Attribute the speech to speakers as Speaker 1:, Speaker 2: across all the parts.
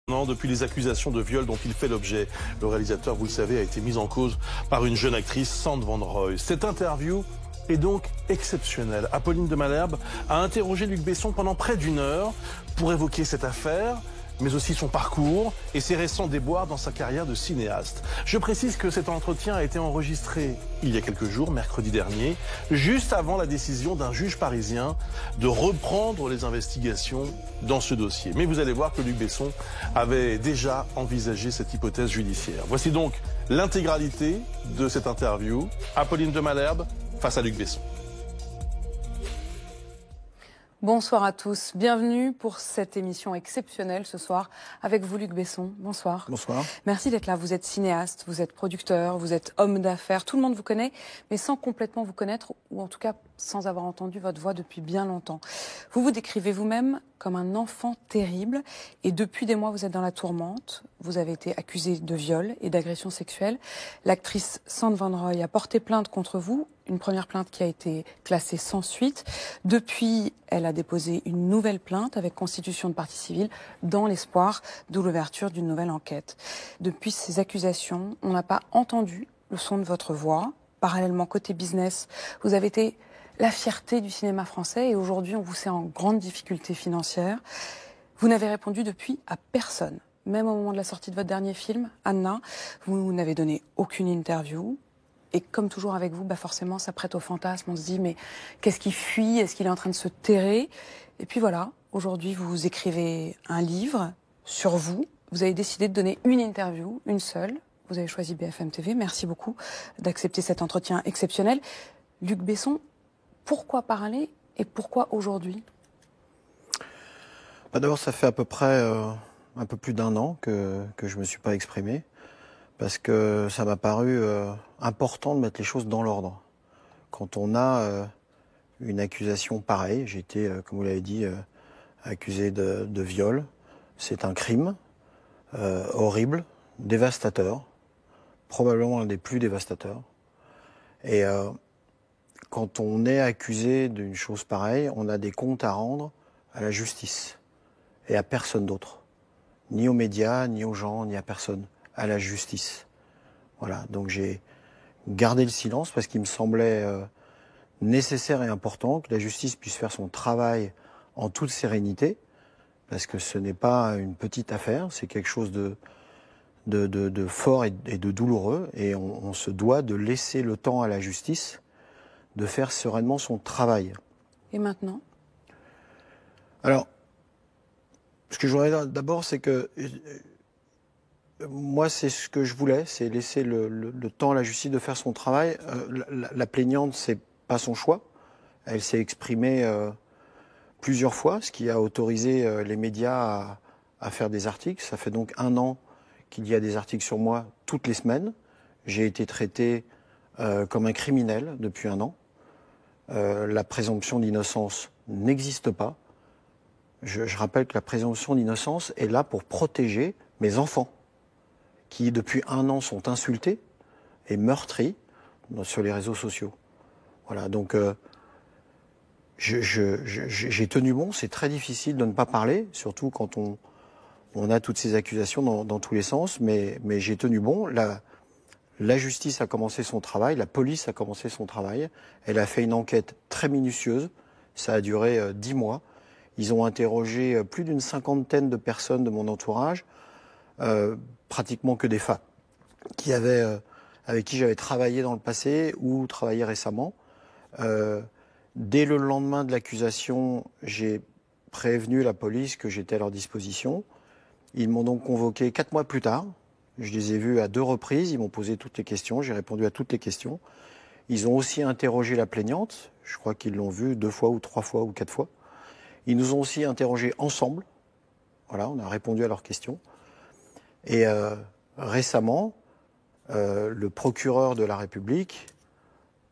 Speaker 1: Non, depuis les accusations de viol dont il fait l'objet. Le réalisateur, vous le savez, a été mis en cause par une jeune actrice, Sand Van Rooij. Cette interview est donc exceptionnelle. Apolline de Malherbe a interrogé Luc Besson pendant près d'une heure pour évoquer cette affaire, mais aussi son parcours et ses récents déboires dans sa carrière de cinéaste. Je précise que cet entretien a été enregistré il y a quelques jours, mercredi dernier, juste avant la décision d'un juge parisien de reprendre les investigations dans ce dossier. Mais vous allez voir que Luc Besson avait déjà envisagé cette hypothèse judiciaire. Voici donc l'intégralité de cette interview. Apolline de Malherbe face à Luc Besson.
Speaker 2: Bonsoir à tous, bienvenue pour cette émission exceptionnelle ce soir avec vous Luc Besson. Bonsoir.
Speaker 3: Bonsoir.
Speaker 2: Merci d'être là, vous êtes cinéaste, vous êtes producteur, vous êtes homme d'affaires, tout le monde vous connaît, mais sans complètement vous connaître, ou en tout cas sans avoir entendu votre voix depuis bien longtemps. Vous vous décrivez vous-même comme un enfant terrible et depuis des mois vous êtes dans la tourmente. Vous avez été accusé de viol et d'agression sexuelle. L'actrice Sand Van Rooij a porté plainte contre vous, une première plainte qui a été classée sans suite. Depuis, elle a déposé une nouvelle plainte avec constitution de partie civile dans l'espoir de l'ouverture d'une nouvelle enquête. Depuis ces accusations, on n'a pas entendu le son de votre voix. Parallèlement, côté business, vous avez été la fierté du cinéma français et aujourd'hui, on vous sait en grande difficulté financière. Vous n'avez répondu depuis à personne. Même au moment de la sortie de votre dernier film, Anna, vous n'avez donné aucune interview. Et comme toujours avec vous, forcément, ça prête au fantasme. On se dit, mais qu'est-ce qui fuit? Est-ce qu'il est en train de se terrer? Et puis voilà, aujourd'hui, vous écrivez un livre sur vous. Vous avez décidé de donner une interview, une seule. Vous avez choisi BFM TV. Merci beaucoup d'accepter cet entretien exceptionnel. Luc Besson, pourquoi parler et pourquoi aujourd'hui?
Speaker 3: D'abord, ça fait à peu près un peu plus d'un an que je ne me suis pas exprimé, parce que ça m'a paru important de mettre les choses dans l'ordre. Quand on a une accusation pareille, j'ai été, comme vous l'avez dit, accusé de viol. C'est un crime horrible, dévastateur, probablement l'un des plus dévastateurs. Et quand on est accusé d'une chose pareille, on a des comptes à rendre à la justice et à personne d'autre. Ni aux médias, ni aux gens, ni à personne. À la justice. Voilà, donc j'ai gardé le silence parce qu'il me semblait nécessaire et important que la justice puisse faire son travail en toute sérénité, parce que ce n'est pas une petite affaire, c'est quelque chose de fort et de douloureux, et on se doit de laisser le temps à la justice de faire sereinement son travail.
Speaker 2: Et maintenant?
Speaker 3: Alors, ce que je voudrais dire d'abord, c'est que moi, c'est ce que je voulais, c'est laisser le temps à la justice de faire son travail. La plaignante, c'est pas son choix. Elle s'est exprimée plusieurs fois, ce qui a autorisé les médias à faire des articles. Ça fait donc un an qu'il y a des articles sur moi toutes les semaines. J'ai été traité comme un criminel depuis un an. La présomption d'innocence n'existe pas. Je rappelle que la présomption d'innocence est là pour protéger mes enfants, qui depuis un an sont insultés et meurtris sur les réseaux sociaux. Voilà, donc j'ai tenu bon. C'est très difficile de ne pas parler, surtout quand on a toutes ces accusations dans tous les sens, mais j'ai tenu bon. La justice a commencé son travail, la police a commencé son travail. Elle a fait une enquête très minutieuse, ça a duré 10 mois. Ils ont interrogé plus d'une cinquantaine de personnes de mon entourage, pratiquement que des femmes, avec qui j'avais travaillé dans le passé ou travaillé récemment. Dès le lendemain de l'accusation, j'ai prévenu la police que j'étais à leur disposition. Ils m'ont donc convoqué 4 mois plus tard. Je les ai vus à 2 reprises, ils m'ont posé toutes les questions, j'ai répondu à toutes les questions. Ils ont aussi interrogé la plaignante, je crois qu'ils l'ont vue 2 fois ou 3 fois ou 4 fois. Ils nous ont aussi interrogés ensemble, voilà, on a répondu à leurs questions. Et récemment, le procureur de la République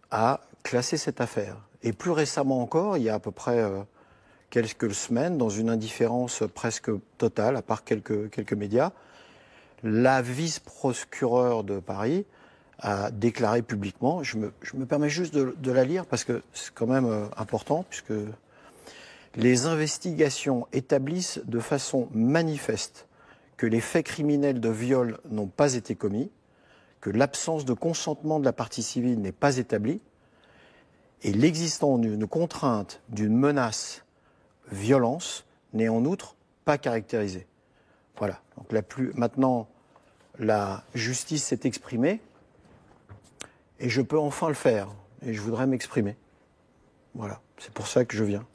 Speaker 3: a classé cette affaire. Et plus récemment encore, il y a à peu près quelques semaines, dans une indifférence presque totale, à part quelques médias, la vice-procureure de Paris a déclaré publiquement, je me permets juste de la lire parce que c'est quand même important, puisque les investigations établissent de façon manifeste que les faits criminels de viol n'ont pas été commis, que l'absence de consentement de la partie civile n'est pas établie, et l'existence d'une contrainte, d'une menace, violence, n'est en outre pas caractérisée. Voilà. Donc maintenant, la justice s'est exprimée, et je peux enfin le faire, et je voudrais m'exprimer. Voilà, c'est pour ça que je viens.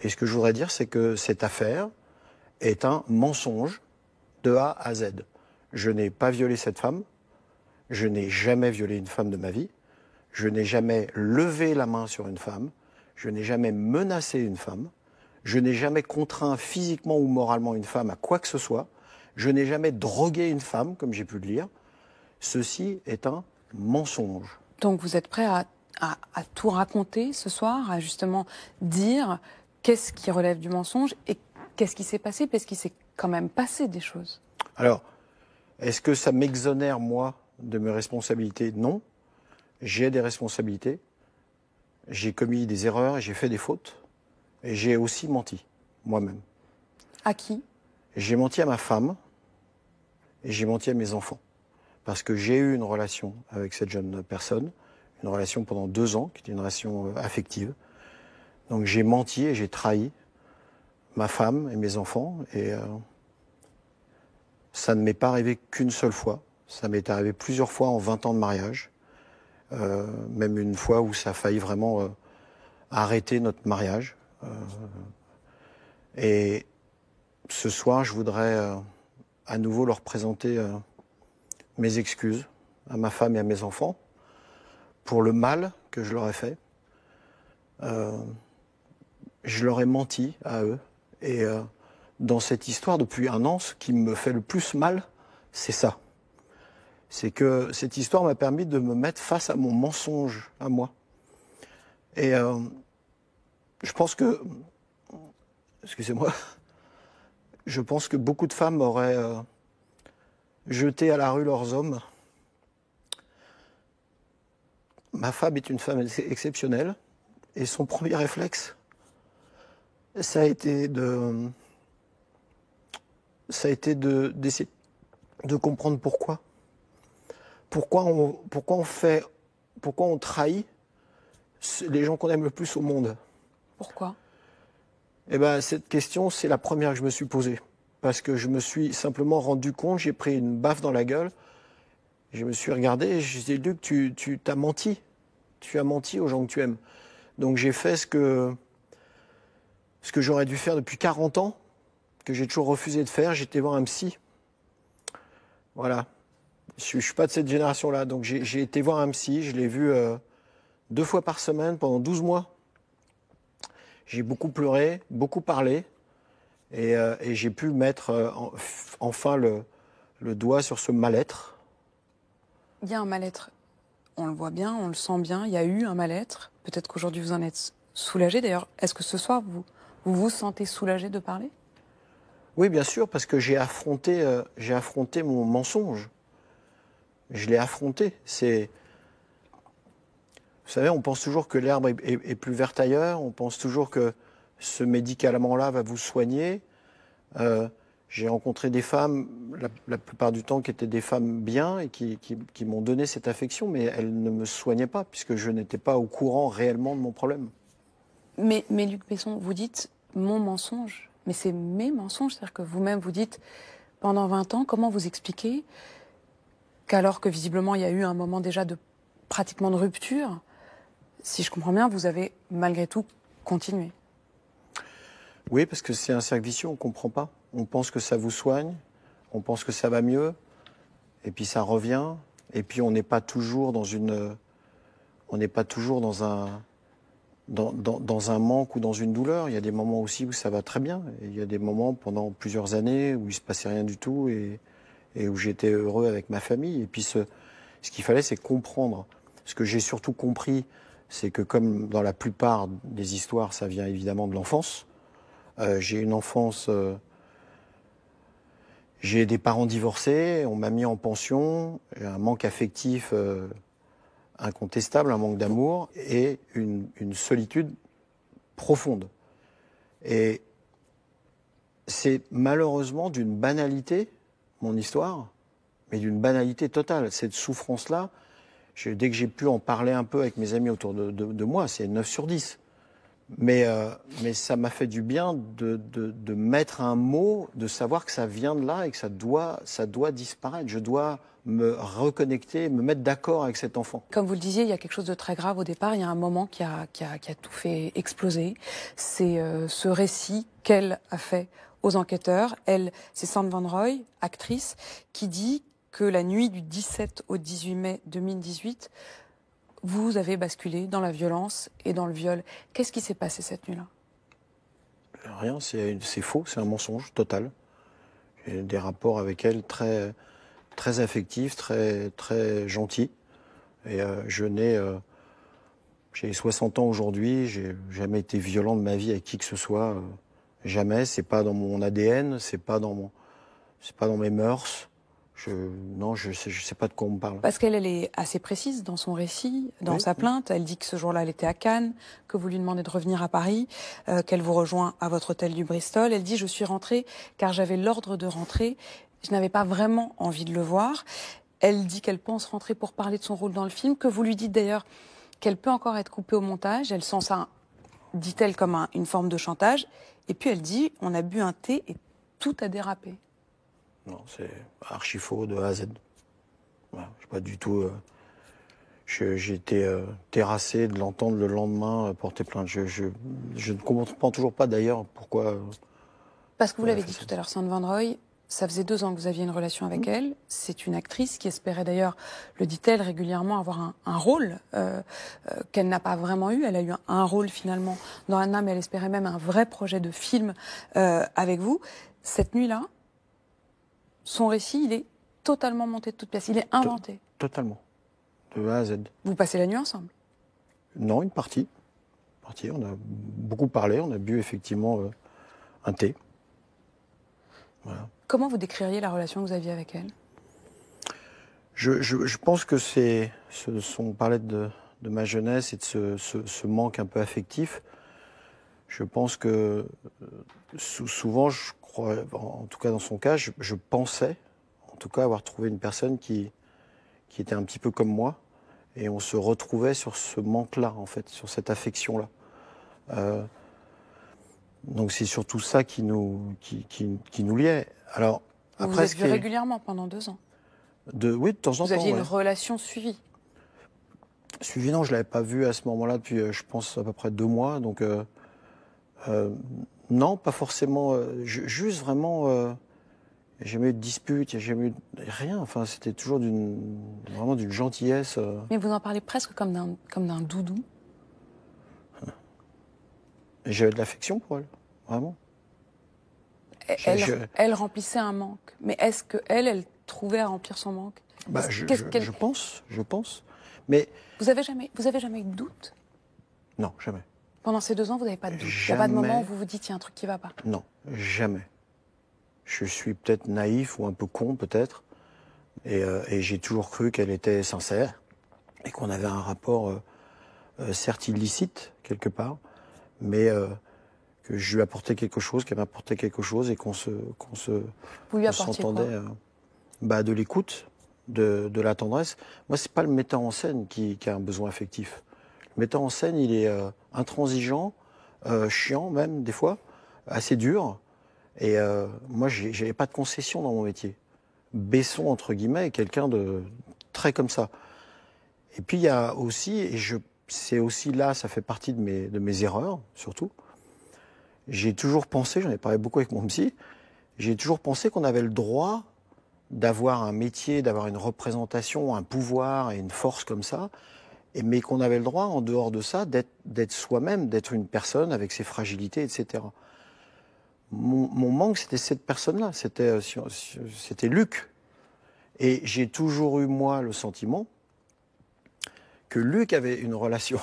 Speaker 3: Et ce que je voudrais dire, c'est que cette affaire est un mensonge de A à Z. Je n'ai pas violé cette femme, je n'ai jamais violé une femme de ma vie, je n'ai jamais levé la main sur une femme, je n'ai jamais menacé une femme, je n'ai jamais contraint physiquement ou moralement une femme à quoi que ce soit, je n'ai jamais drogué une femme, comme j'ai pu le lire. Ceci est un mensonge.
Speaker 2: Donc vous êtes prêt à tout raconter ce soir, à justement dire qu'est-ce qui relève du mensonge et qu'est-ce qui s'est passé, parce qu'il s'est quand même passé des choses.
Speaker 3: Alors, est-ce que ça m'exonère, moi, de mes responsabilités? Non. J'ai des responsabilités. J'ai commis des erreurs et j'ai fait des fautes. Et j'ai aussi menti, moi-même.
Speaker 2: À qui?
Speaker 3: J'ai menti à ma femme et j'ai menti à mes enfants. Parce que j'ai eu une relation avec cette jeune personne, une relation pendant 2 ans, qui était une relation affective. Donc j'ai menti et j'ai trahi ma femme et mes enfants. Et ça ne m'est pas arrivé qu'une seule fois. Ça m'est arrivé plusieurs fois en 20 ans de mariage. Même une fois où ça a failli vraiment arrêter notre mariage. Et ce soir, je voudrais à nouveau leur présenter mes excuses à ma femme et à mes enfants pour le mal que je leur ai fait. Je leur ai menti à eux. Et dans cette histoire, depuis 1 an, ce qui me fait le plus mal, c'est ça. C'est que cette histoire m'a permis de me mettre face à mon mensonge, à moi. Et je pense que... Excusez-moi. Je pense que beaucoup de femmes auraient jeté à la rue leurs hommes. Ma femme est une femme exceptionnelle. Et son premier réflexe, ça a été d'essayer de comprendre pourquoi. Pourquoi on trahit les gens qu'on aime le plus au monde.
Speaker 2: Pourquoi?
Speaker 3: Eh ben, cette question, c'est la première que je me suis posée. Parce que je me suis simplement rendu compte, j'ai pris une baffe dans la gueule, je me suis regardé et je me suis dit, Luc, tu t'as menti. Tu as menti aux gens que tu aimes. Donc j'ai fait ce que j'aurais dû faire depuis 40 ans, que j'ai toujours refusé de faire. J'étais voir un psy. Voilà. Je ne suis pas de cette génération-là. Donc j'ai été voir un psy. Je l'ai vu 2 fois par semaine pendant 12 mois. J'ai beaucoup pleuré, beaucoup parlé. Et j'ai pu mettre enfin le doigt sur ce mal-être.
Speaker 2: Il y a un mal-être. On le voit bien, on le sent bien. Il y a eu un mal-être. Peut-être qu'aujourd'hui vous en êtes soulagé. D'ailleurs, est-ce que ce soir vous sentez soulagé de parler?
Speaker 3: Oui, bien sûr, parce que j'ai affronté mon mensonge. Je l'ai affronté. Vous savez, on pense toujours que l'herbe est plus verte ailleurs. On pense toujours que ce médicament-là va vous soigner. J'ai rencontré des femmes, la plupart du temps, qui étaient des femmes bien et qui m'ont donné cette affection, mais elles ne me soignaient pas, puisque je n'étais pas au courant réellement de mon problème.
Speaker 2: Mais Luc Besson, vous dites mon mensonge, mais c'est mes mensonges. C'est-à-dire que vous-même, vous dites, pendant 20 ans, comment vous expliquez qu'alors que visiblement il y a eu un moment déjà pratiquement de rupture, si je comprends bien, vous avez malgré tout continué?
Speaker 3: Oui, parce que c'est un cercle vicieux, on ne comprend pas. On pense que ça vous soigne, on pense que ça va mieux, et puis ça revient, et puis on n'est pas toujours dans un manque ou dans une douleur. Il y a des moments aussi où ça va très bien, et il y a des moments pendant plusieurs années où il se passait rien du tout et où j'étais heureux avec ma famille. Et puis ce qu'il fallait, c'est comprendre. Ce que j'ai surtout compris, c'est que comme dans la plupart des histoires, ça vient évidemment de l'enfance. J'ai une enfance... J'ai des parents divorcés, on m'a mis en pension, j'ai un manque affectif incontestable, un manque d'amour et une solitude profonde. Et c'est malheureusement d'une banalité mon histoire, mais d'une banalité totale. Cette souffrance-là, dès que j'ai pu en parler un peu avec mes amis autour de moi, c'est 9 sur 10. Mais ça m'a fait du bien de mettre un mot, de savoir que ça vient de là et que ça doit disparaître. Je dois me reconnecter, me mettre d'accord avec cet enfant.
Speaker 2: Comme vous le disiez, il y a quelque chose de très grave au départ. Il y a un moment qui a tout fait exploser. C'est ce récit qu'elle a fait aux enquêteurs. Elle, c'est Sand Van Roy, actrice, qui dit que la nuit du 17 au 18 mai 2018, vous avez basculé dans la violence et dans le viol. Qu'est-ce qui s'est passé cette nuit-là?
Speaker 3: Rien, c'est faux, c'est un mensonge total. J'ai des rapports avec elle très, très affectifs, très, très gentils. Et j'ai 60 ans aujourd'hui, j'ai jamais été violent de ma vie avec qui que ce soit. Jamais, c'est pas dans mon ADN, c'est pas dans mes mœurs. Je sais pas de quoi on me parle.
Speaker 2: Parce qu'elle est assez précise dans son récit, dans sa plainte. Elle dit que ce jour-là, elle était à Cannes, que vous lui demandez de revenir à Paris, qu'elle vous rejoint à votre hôtel du Bristol. Elle dit « Je suis rentrée car j'avais l'ordre de rentrer. Je n'avais pas vraiment envie de le voir. » Elle dit qu'elle pense rentrer pour parler de son rôle dans le film, que vous lui dites d'ailleurs qu'elle peut encore être coupée au montage. Elle sent ça, dit-elle, comme une forme de chantage. Et puis elle dit « On a bu un thé et tout a dérapé. »
Speaker 3: Non, c'est archi faux de A à Z. Voilà, j'ai pas du tout. J'ai été terrassé de l'entendre le lendemain porter plainte. Je ne comprends toujours pas d'ailleurs pourquoi.
Speaker 2: Parce que vous l'avez dit tout à l'heure, Sand Van Roy, ça faisait 2 ans que vous aviez une relation avec elle. C'est une actrice qui espérait d'ailleurs, le dit-elle régulièrement, avoir un rôle qu'elle n'a pas vraiment eu. Elle a eu un rôle finalement dans Anna, mais elle espérait même un vrai projet de film avec vous. Cette nuit-là, son récit, il est totalement monté de toutes pièces. Il est inventé.
Speaker 3: Totalement. De A à Z.
Speaker 2: Vous passez la nuit ensemble?
Speaker 3: Non, une partie. On a beaucoup parlé. On a bu effectivement un thé. Voilà.
Speaker 2: Comment vous décririez la relation que vous aviez avec elle?
Speaker 3: Je pense que on parlait de ma jeunesse et de ce manque un peu affectif. Je pense que souvent, je crois, en tout cas dans son cas, je pensais, en tout cas, avoir trouvé une personne qui était un petit peu comme moi, et on se retrouvait sur ce manque-là, en fait, sur cette affection-là. Donc c'est surtout ça qui nous liait. Alors
Speaker 2: vous
Speaker 3: après,
Speaker 2: vous êtes vu régulièrement pendant 2 ans?
Speaker 3: Oui, de temps en temps.
Speaker 2: Vous aviez une relation suivie?
Speaker 3: Suivie, non, je l'avais pas vu à ce moment-là depuis, je pense, à peu près 2 mois. Donc non, pas forcément. Juste vraiment, j'ai jamais eu de dispute, j'ai jamais eu rien. Enfin, c'était toujours vraiment d'une gentillesse.
Speaker 2: Mais vous en parlez presque comme d'un doudou.
Speaker 3: J'avais de l'affection pour elle, vraiment.
Speaker 2: Elle remplissait un manque. Mais est-ce qu'elle trouvait à remplir son manque?
Speaker 3: Je pense. Mais
Speaker 2: vous avez jamais eu de doute?
Speaker 3: Non, jamais.
Speaker 2: Pendant ces 2 ans, vous n'avez pas de doute? Il n'y a pas de moment où vous vous dites, il y a un truc qui ne va pas?
Speaker 3: Non, jamais. Je suis peut-être naïf ou un peu con, peut-être. Et j'ai toujours cru qu'elle était sincère et qu'on avait un rapport, certes illicite, quelque part, mais que je lui apportais quelque chose, qu'elle m'apportait quelque chose et qu'on s'entendait. De l'écoute, de la tendresse. Moi, c'est pas le metteur en scène qui a un besoin affectif. Le metteur en scène, il est intransigeant, chiant même, des fois, assez dur. Et moi, j'avais pas de concession dans mon métier. Besson, entre guillemets, est quelqu'un de très comme ça. Et puis, il y a aussi, c'est aussi là, ça fait partie de mes erreurs, surtout. J'ai toujours pensé, j'en ai parlé beaucoup avec mon psy, j'ai toujours pensé qu'on avait le droit d'avoir un métier, d'avoir une représentation, un pouvoir et une force comme ça, mais qu'on avait le droit, en dehors de ça, d'être soi-même, d'être une personne avec ses fragilités, etc. Mon manque, c'était cette personne-là, c'était Luc. Et j'ai toujours eu, moi, le sentiment que Luc avait une relation.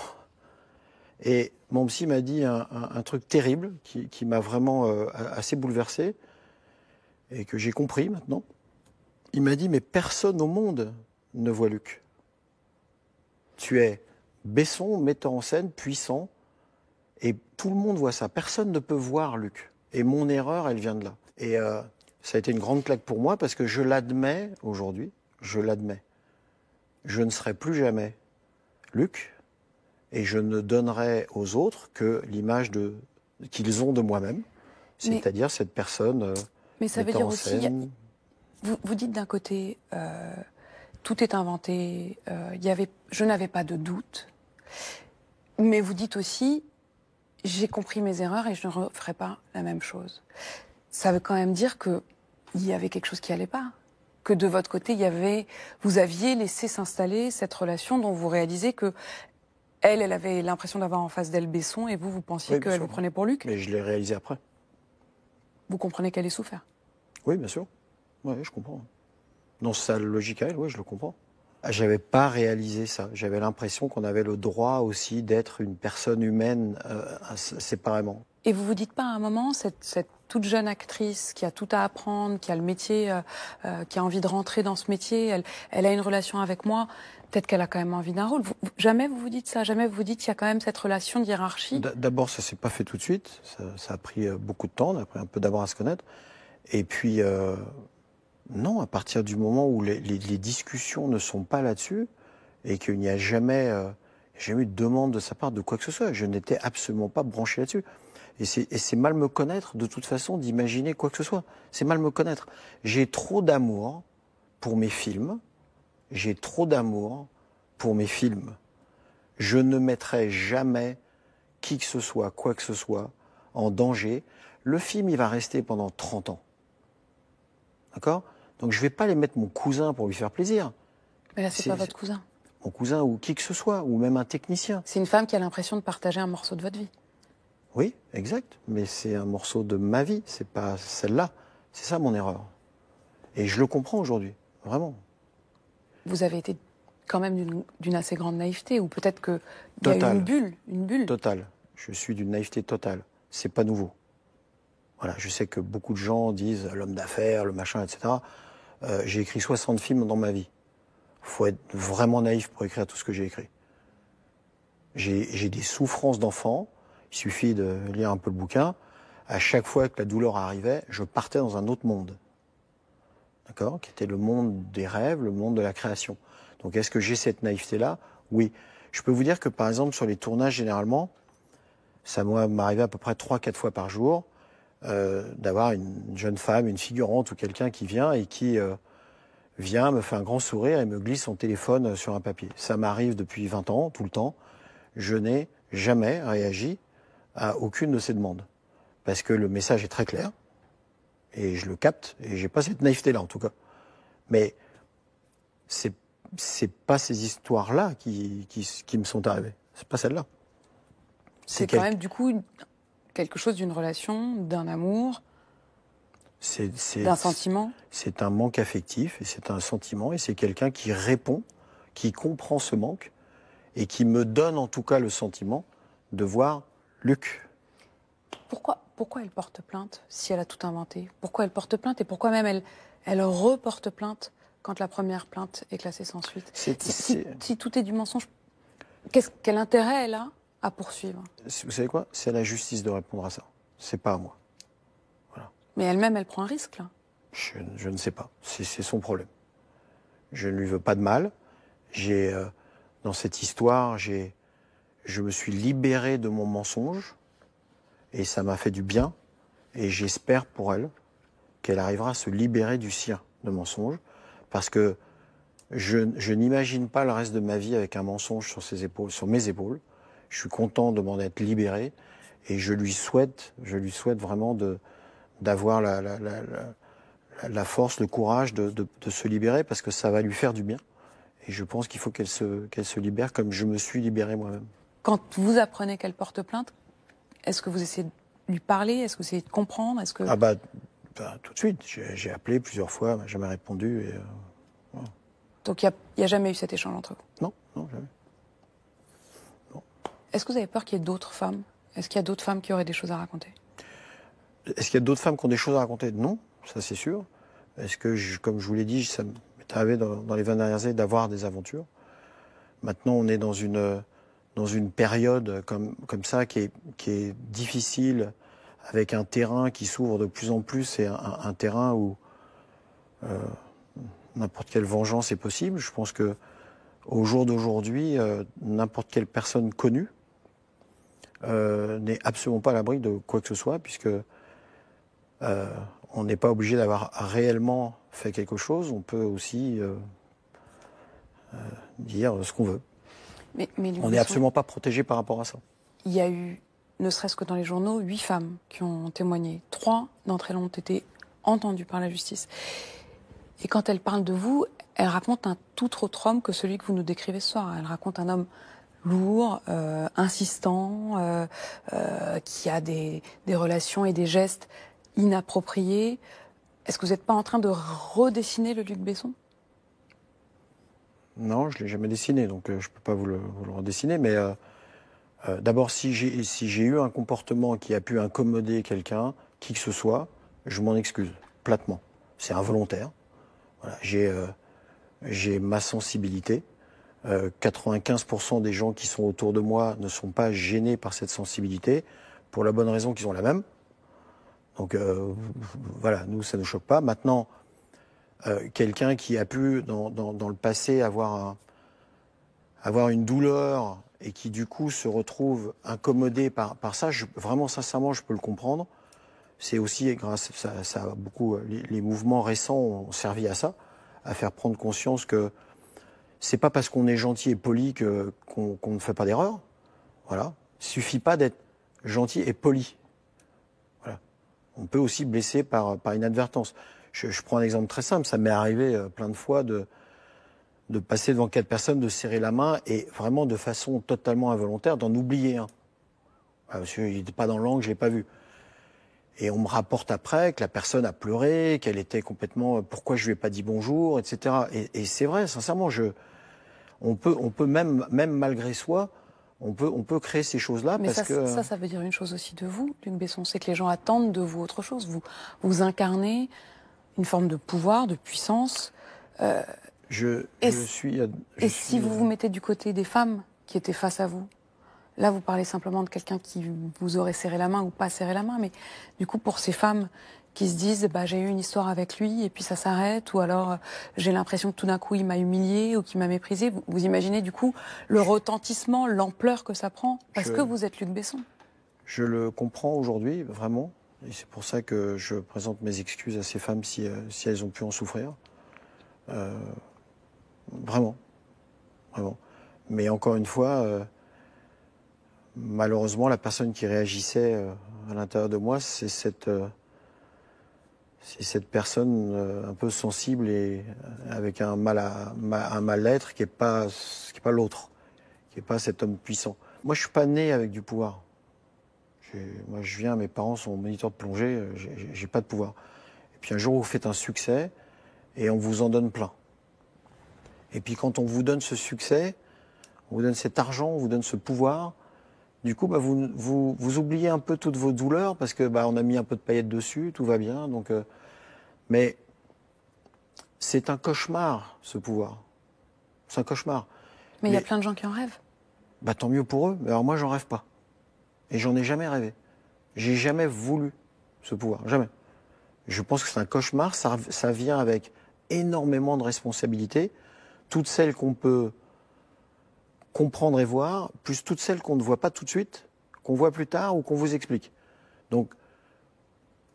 Speaker 3: Et mon psy m'a dit un truc terrible qui m'a vraiment assez bouleversé et que j'ai compris maintenant. Il m'a dit, mais personne au monde ne voit Luc. Tu es Besson, metteur en scène, puissant, et tout le monde voit ça. Personne ne peut voir Luc. Et mon erreur, elle vient de là. Et Ça a été une grande claque pour moi parce que je l'admets aujourd'hui, je l'admets. Je ne serai plus jamais Luc et je ne donnerai aux autres que l'image qu'ils ont de moi-même, c'est-à-dire cette personne
Speaker 2: mais ça veut
Speaker 3: mettant
Speaker 2: dire
Speaker 3: en
Speaker 2: aussi,
Speaker 3: scène.
Speaker 2: vous dites d'un côté, tout est inventé, je n'avais pas de doute, mais vous dites aussi, j'ai compris mes erreurs et je ne referai pas la même chose. Ça veut quand même dire qu'il y avait quelque chose qui n'allait pas. Que de votre côté, vous aviez laissé s'installer cette relation dont vous réalisez que elle avait l'impression d'avoir en face d'elle Besson et vous pensiez qu'elle vous prenait pour Luc.
Speaker 3: Mais je l'ai réalisé après.
Speaker 2: Vous comprenez qu'elle ait souffert?
Speaker 3: Oui, bien sûr. Oui, je comprends. Dans sa logique à elle, oui, je le comprends. J'avais pas réalisé ça. J'avais l'impression qu'on avait le droit aussi d'être une personne humaine séparément.
Speaker 2: Et vous vous dites pas à un moment, cette toute jeune actrice qui a tout à apprendre, qui a le métier, qui a envie de rentrer dans ce métier, elle a une relation avec moi, peut-être qu'elle a quand même envie d'un rôle. Jamais vous vous dites ça, jamais vous vous dites qu'il y a quand même cette relation de hiérarchie.
Speaker 3: D'abord, ça s'est pas fait tout de suite. Ça a pris beaucoup de temps, on a pris un peu d'abord à se connaître. Et puis, non, à partir du moment où les discussions ne sont pas là-dessus et qu'il n'y a jamais eu de demande de sa part de quoi que ce soit, je n'étais absolument pas branché là-dessus. Et c'est mal me connaître, de toute façon, d'imaginer quoi que ce soit. C'est mal me connaître. J'ai trop d'amour pour mes films. J'ai trop d'amour pour mes films. Je ne mettrai jamais qui que ce soit, quoi que ce soit, en danger. Le film, il va rester pendant 30 ans. D'accord ? Donc je ne vais pas les mettre mon cousin pour lui faire plaisir.
Speaker 2: Mais là, c'est pas votre cousin.
Speaker 3: Mon cousin ou qui que ce soit, ou même un technicien.
Speaker 2: C'est une femme qui a l'impression de partager un morceau de votre vie.
Speaker 3: Oui, exact. Mais c'est un morceau de ma vie, c'est pas celle-là. C'est ça mon erreur. Et je le comprends aujourd'hui, vraiment.
Speaker 2: Vous avez été quand même d'une assez grande naïveté, ou peut-être qu'il y a eu une bulle.
Speaker 3: Totale. Je suis d'une naïveté totale. C'est pas nouveau. Voilà, je sais que beaucoup de gens disent l'homme d'affaires, le machin, etc. J'ai écrit 60 films dans ma vie. Il faut être vraiment naïf pour écrire tout ce que j'ai écrit. J'ai des souffrances d'enfant. Il suffit de lire un peu le bouquin. À chaque fois que la douleur arrivait, je partais dans un autre monde. D'accord ? Qui était le monde des rêves, le monde de la création. Donc est-ce que j'ai cette naïveté-là ? Oui. Je peux vous dire que par exemple sur les tournages, généralement, ça m'arrivait à peu près 3-4 fois par jour d'avoir une jeune femme, une figurante ou quelqu'un qui vient et qui vient, me fait un grand sourire et me glisse son téléphone sur un papier. Ça m'arrive depuis 20 ans, tout le temps. Je n'ai jamais réagi à aucune de ces demandes. Parce que le message est très clair, et je le capte, et j'ai pas cette naïveté-là en tout cas. Mais c'est pas ces histoires-là qui me sont arrivées. C'est pas celle-là.
Speaker 2: C'est quand même du coup quelque chose d'une relation, d'un amour, d'un sentiment.
Speaker 3: C'est un manque affectif, et c'est un sentiment, et c'est quelqu'un qui répond, qui comprend ce manque, et qui me donne en tout cas le sentiment de voir Luc.
Speaker 2: Pourquoi elle porte plainte si elle a tout inventé? Pourquoi elle porte plainte et pourquoi même elle reporte plainte quand la première plainte est classée sans suite? Si tout est du mensonge, quel intérêt elle a à poursuivre?
Speaker 3: Vous savez quoi? C'est à la justice de répondre à ça. C'est pas à moi. Voilà.
Speaker 2: Mais elle-même, elle prend un risque là.
Speaker 3: Je ne sais pas. C'est son problème. Je ne lui veux pas de mal. Dans cette histoire, je me suis libéré de mon mensonge. Et ça m'a fait du bien, et j'espère pour elle qu'elle arrivera à se libérer du sien de mensonge, parce que je n'imagine pas le reste de ma vie avec un mensonge sur ses épaules, sur mes épaules. Je suis content de m'en être libéré, et je lui souhaite vraiment d'avoir la force, le courage de se libérer, parce que ça va lui faire du bien. Et je pense qu'il faut qu'elle se libère comme je me suis libéré moi-même.
Speaker 2: Quand vous apprenez qu'elle porte plainte, est-ce que vous essayez de lui parler? Est-ce que vous essayez de comprendre?
Speaker 3: Tout de suite. J'ai appelé plusieurs fois, elle m'a jamais répondu. Et, voilà.
Speaker 2: Donc il n'y a jamais eu cet échange entre vous?
Speaker 3: Non, jamais. Non.
Speaker 2: Est-ce que vous avez peur qu'il y ait d'autres femmes? Est-ce qu'il y a d'autres femmes qui auraient des choses à raconter?
Speaker 3: Est-ce qu'il y a d'autres femmes qui ont des choses à raconter? Non, ça c'est sûr. Est-ce que, comme je vous l'ai dit, ça m'est arrivé dans les 20 dernières années d'avoir des aventures. Maintenant, on est dans une période comme ça qui est difficile avec un terrain qui s'ouvre de plus en plus et un terrain où n'importe quelle vengeance est possible. Je pense que au jour d'aujourd'hui, n'importe quelle personne connue n'est absolument pas à l'abri de quoi que ce soit, puisque on n'est pas obligé d'avoir réellement fait quelque chose. On peut aussi dire ce qu'on veut.
Speaker 2: Mais
Speaker 3: on n'est absolument pas protégé par rapport à ça.
Speaker 2: Il y a eu, ne serait-ce que dans les journaux, 8 femmes qui ont témoigné. 3 d'entre elles ont été entendues par la justice. Et quand elles parlent de vous, elles racontent un tout autre homme que celui que vous nous décrivez ce soir. Elles racontent un homme lourd, insistant, qui a des relations et des gestes inappropriés. Est-ce que vous n'êtes pas en train de redessiner le Luc Besson?
Speaker 3: Non, je ne l'ai jamais dessiné, donc je ne peux pas vous le redessiner. Mais d'abord, si j'ai eu un comportement qui a pu incommoder quelqu'un, qui que ce soit, je m'en excuse, platement. C'est involontaire. Voilà, j'ai ma sensibilité. 95% des gens qui sont autour de moi ne sont pas gênés par cette sensibilité, pour la bonne raison qu'ils ont la même. Donc voilà, nous, ça ne nous choque pas. Maintenant, quelqu'un qui a pu, dans le passé, avoir une douleur et qui, du coup, se retrouve incommodé par ça, vraiment, sincèrement, je peux le comprendre. C'est aussi grâce ça a beaucoup, les mouvements récents ont servi à ça, à faire prendre conscience que c'est pas parce qu'on est gentil et poli qu'on ne fait pas d'erreur. Voilà. Il suffit pas d'être gentil et poli. Voilà. On peut aussi blesser par inadvertance. Je prends un exemple très simple. Ça m'est arrivé plein de fois de passer devant 4 personnes, de serrer la main et vraiment de façon totalement involontaire d'en oublier un. Parce qu'il n'était pas dans l'angle, je l'ai pas vu. Et on me rapporte après que la personne a pleuré, qu'elle était complètement pourquoi je lui ai pas dit bonjour, etc. Et c'est vrai, sincèrement, on peut même malgré soi, on peut créer ces choses-là.
Speaker 2: Mais
Speaker 3: parce que
Speaker 2: ça veut dire une chose aussi de vous, Luc Besson, c'est que les gens attendent de vous autre chose. Vous incarnez une forme de pouvoir, de puissance. Si vous vous mettez du côté des femmes qui étaient face à vous, là vous parlez simplement de quelqu'un qui vous aurait serré la main ou pas serré la main, mais du coup pour ces femmes qui se disent j'ai eu une histoire avec lui et puis ça s'arrête, ou alors j'ai l'impression que tout d'un coup il m'a humilié ou qu'il m'a méprisé, vous imaginez du coup le retentissement, l'ampleur que ça prend parce que vous êtes Luc Besson.
Speaker 3: Je le comprends aujourd'hui, vraiment. Et c'est pour ça que je présente mes excuses à ces femmes si elles ont pu en souffrir. Vraiment. Mais encore une fois, malheureusement, la personne qui réagissait à l'intérieur de moi, c'est cette personne un peu sensible et avec un mal-être qui n'est pas l'autre, qui n'est pas cet homme puissant. Moi, je suis pas né avec du pouvoir. Moi, je viens, mes parents sont moniteurs de plongée, j'ai pas de pouvoir. Et puis un jour, vous faites un succès et on vous en donne plein. Et puis quand on vous donne ce succès, on vous donne cet argent, on vous donne ce pouvoir, du coup, vous oubliez un peu toutes vos douleurs parce que on a mis un peu de paillettes dessus, tout va bien. Donc, mais c'est un cauchemar, ce pouvoir. C'est un cauchemar.
Speaker 2: Mais il y a plein de gens qui en rêvent.
Speaker 3: Tant mieux pour eux. Mais alors moi, j'en rêve pas. Et j'en ai jamais rêvé. J'ai jamais voulu ce pouvoir. Jamais. Je pense que c'est un cauchemar. Ça vient avec énormément de responsabilités. Toutes celles qu'on peut comprendre et voir, plus toutes celles qu'on ne voit pas tout de suite, qu'on voit plus tard ou qu'on vous explique. Donc,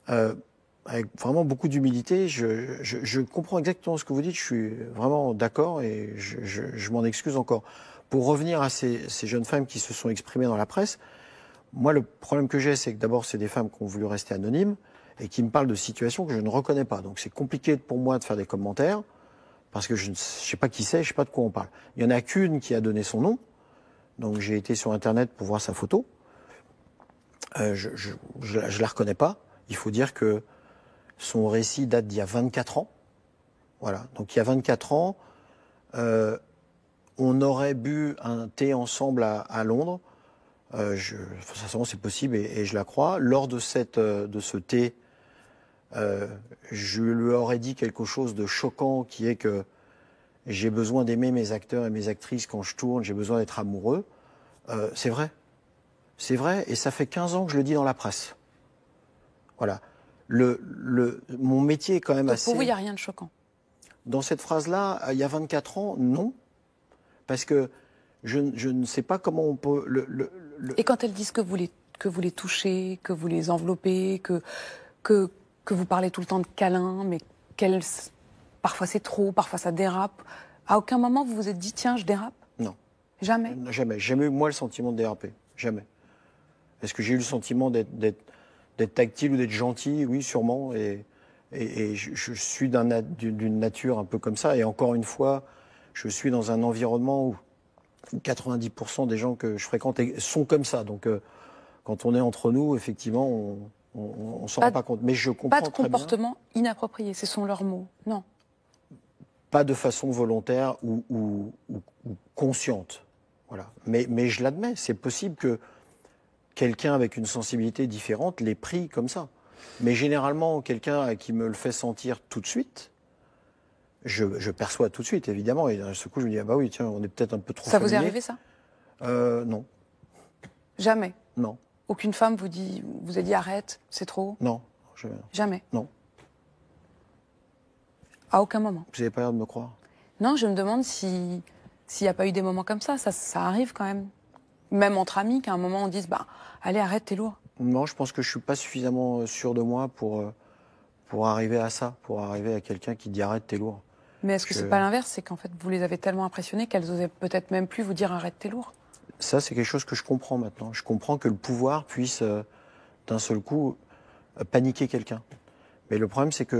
Speaker 3: avec vraiment beaucoup d'humilité, je comprends exactement ce que vous dites, je suis vraiment d'accord et je m'en excuse encore. Pour revenir à ces jeunes femmes qui se sont exprimées dans la presse, moi le problème que j'ai, c'est que d'abord c'est des femmes qui ont voulu rester anonymes et qui me parlent de situations que je ne reconnais pas. Donc c'est compliqué pour moi de faire des commentaires, parce que je ne sais pas qui c'est, je ne sais pas de quoi on parle. Il n'y en a qu'une qui a donné son nom, donc j'ai été sur Internet pour voir sa photo. Je la reconnais pas. Il faut dire que son récit date d'il y a 24 ans. Voilà, donc il y a 24 ans, on aurait bu un thé ensemble à Londres. Sincèrement, c'est possible et je la crois. Lors de ce thé, je lui aurais dit quelque chose de choquant qui est que j'ai besoin d'aimer mes acteurs et mes actrices quand je tourne, j'ai besoin d'être amoureux. C'est vrai. C'est vrai et ça fait 15 ans que je le dis dans la presse. Voilà. Mon métier est quand même
Speaker 2: Donc
Speaker 3: assez...
Speaker 2: pour vous, il n'y a rien de choquant?
Speaker 3: Dans cette phrase-là, il y a 24 ans, non. Parce que je ne sais pas comment on peut...
Speaker 2: Et quand elles disent que vous les touchez, que vous les enveloppez, que vous parlez tout le temps de câlins, mais parfois c'est trop, parfois ça dérape, à aucun moment vous vous êtes dit, tiens, je dérape?
Speaker 3: Non.
Speaker 2: Jamais?
Speaker 3: Jamais. Jamais eu, moi, le sentiment de déraper. Jamais. Est-ce que j'ai eu le sentiment d'être tactile ou d'être gentil? Oui, sûrement. Et je suis d'une nature un peu comme ça. Et encore une fois, je suis dans un environnement où 90% des gens que je fréquente sont comme ça. Donc, quand on est entre nous, effectivement, on ne s'en rend pas compte. Mais je comprends
Speaker 2: pas de comportement inapproprié, ce sont leurs mots. Non.
Speaker 3: Pas de façon volontaire ou consciente. Voilà. Mais je l'admets, c'est possible que quelqu'un avec une sensibilité différente l'ait pris comme ça. Mais généralement, quelqu'un qui me le fait sentir tout de suite, je perçois tout de suite, évidemment. Et d'un seul coup, je me dis, ah bah oui, tiens, on est peut-être un peu trop
Speaker 2: Ça
Speaker 3: familier.
Speaker 2: vous est arrivé, ça?
Speaker 3: Non.
Speaker 2: Jamais?
Speaker 3: Non.
Speaker 2: Aucune femme vous a dit, arrête, c'est trop?
Speaker 3: Non.
Speaker 2: Jamais?
Speaker 3: Non.
Speaker 2: À aucun moment?
Speaker 3: Vous n'avez pas l'air de me croire.
Speaker 2: Non, je me demande s'il n'y a pas eu des moments comme ça. Ça arrive quand même. Même entre amis, qu'à un moment on dise, bah, allez, arrête, t'es lourd.
Speaker 3: Non, je pense que je ne suis pas suffisamment sûr de moi pour arriver à ça, pour arriver à quelqu'un qui dit arrête, t'es lourd.
Speaker 2: Mais est-ce que c'est pas l'inverse? C'est qu'en fait, vous les avez tellement impressionnées qu'elles osaient peut-être même plus vous dire arrête, t'es lourd.
Speaker 3: Ça, c'est quelque chose que je comprends maintenant. Je comprends que le pouvoir puisse, d'un seul coup, paniquer quelqu'un. Mais le problème, c'est que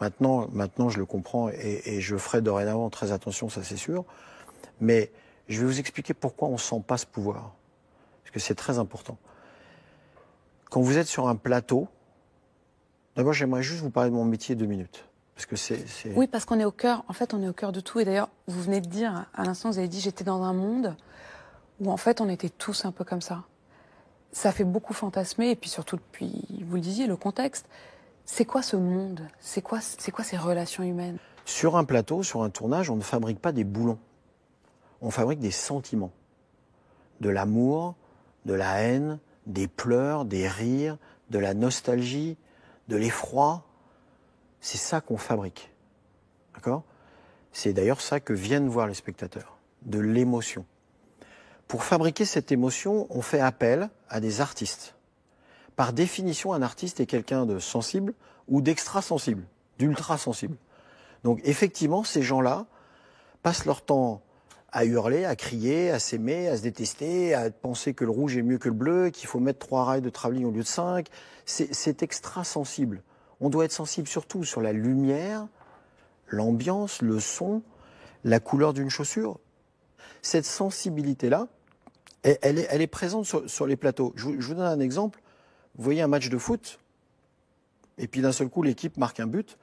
Speaker 3: maintenant, je le comprends et je ferai dorénavant très attention, ça c'est sûr. Mais je vais vous expliquer pourquoi on ne sent pas ce pouvoir. Parce que c'est très important. Quand vous êtes sur un plateau, d'abord, j'aimerais juste vous parler de mon métier 2 minutes. Parce que
Speaker 2: Oui, parce qu'on est au cœur, en fait, on est au cœur de tout. Et d'ailleurs, vous venez de dire, à l'instant, vous avez dit, j'étais dans un monde où, en fait, on était tous un peu comme ça. Ça fait beaucoup fantasmer, et puis surtout, depuis, vous le disiez, le contexte. C'est quoi ce monde? C'est quoi ces relations humaines?
Speaker 3: Sur un plateau, sur un tournage, on ne fabrique pas des boulons. On fabrique des sentiments. De l'amour, de la haine, des pleurs, des rires, de la nostalgie, de l'effroi. C'est ça qu'on fabrique. D'accord? C'est d'ailleurs ça que viennent voir les spectateurs. De l'émotion. Pour fabriquer cette émotion, on fait appel à des artistes. Par définition, un artiste est quelqu'un de sensible ou d'extra-sensible, d'ultra-sensible. Donc effectivement, ces gens-là passent leur temps à hurler, à crier, à s'aimer, à se détester, à penser que le rouge est mieux que le bleu, qu'il faut mettre 3 rails de travelling au lieu de 5. C'est extra-sensible. On doit être sensible surtout sur la lumière, l'ambiance, le son, la couleur d'une chaussure. Cette sensibilité-là, elle est présente sur les plateaux. Je vous donne un exemple. Vous voyez un match de foot, et puis d'un seul coup, l'équipe marque un but,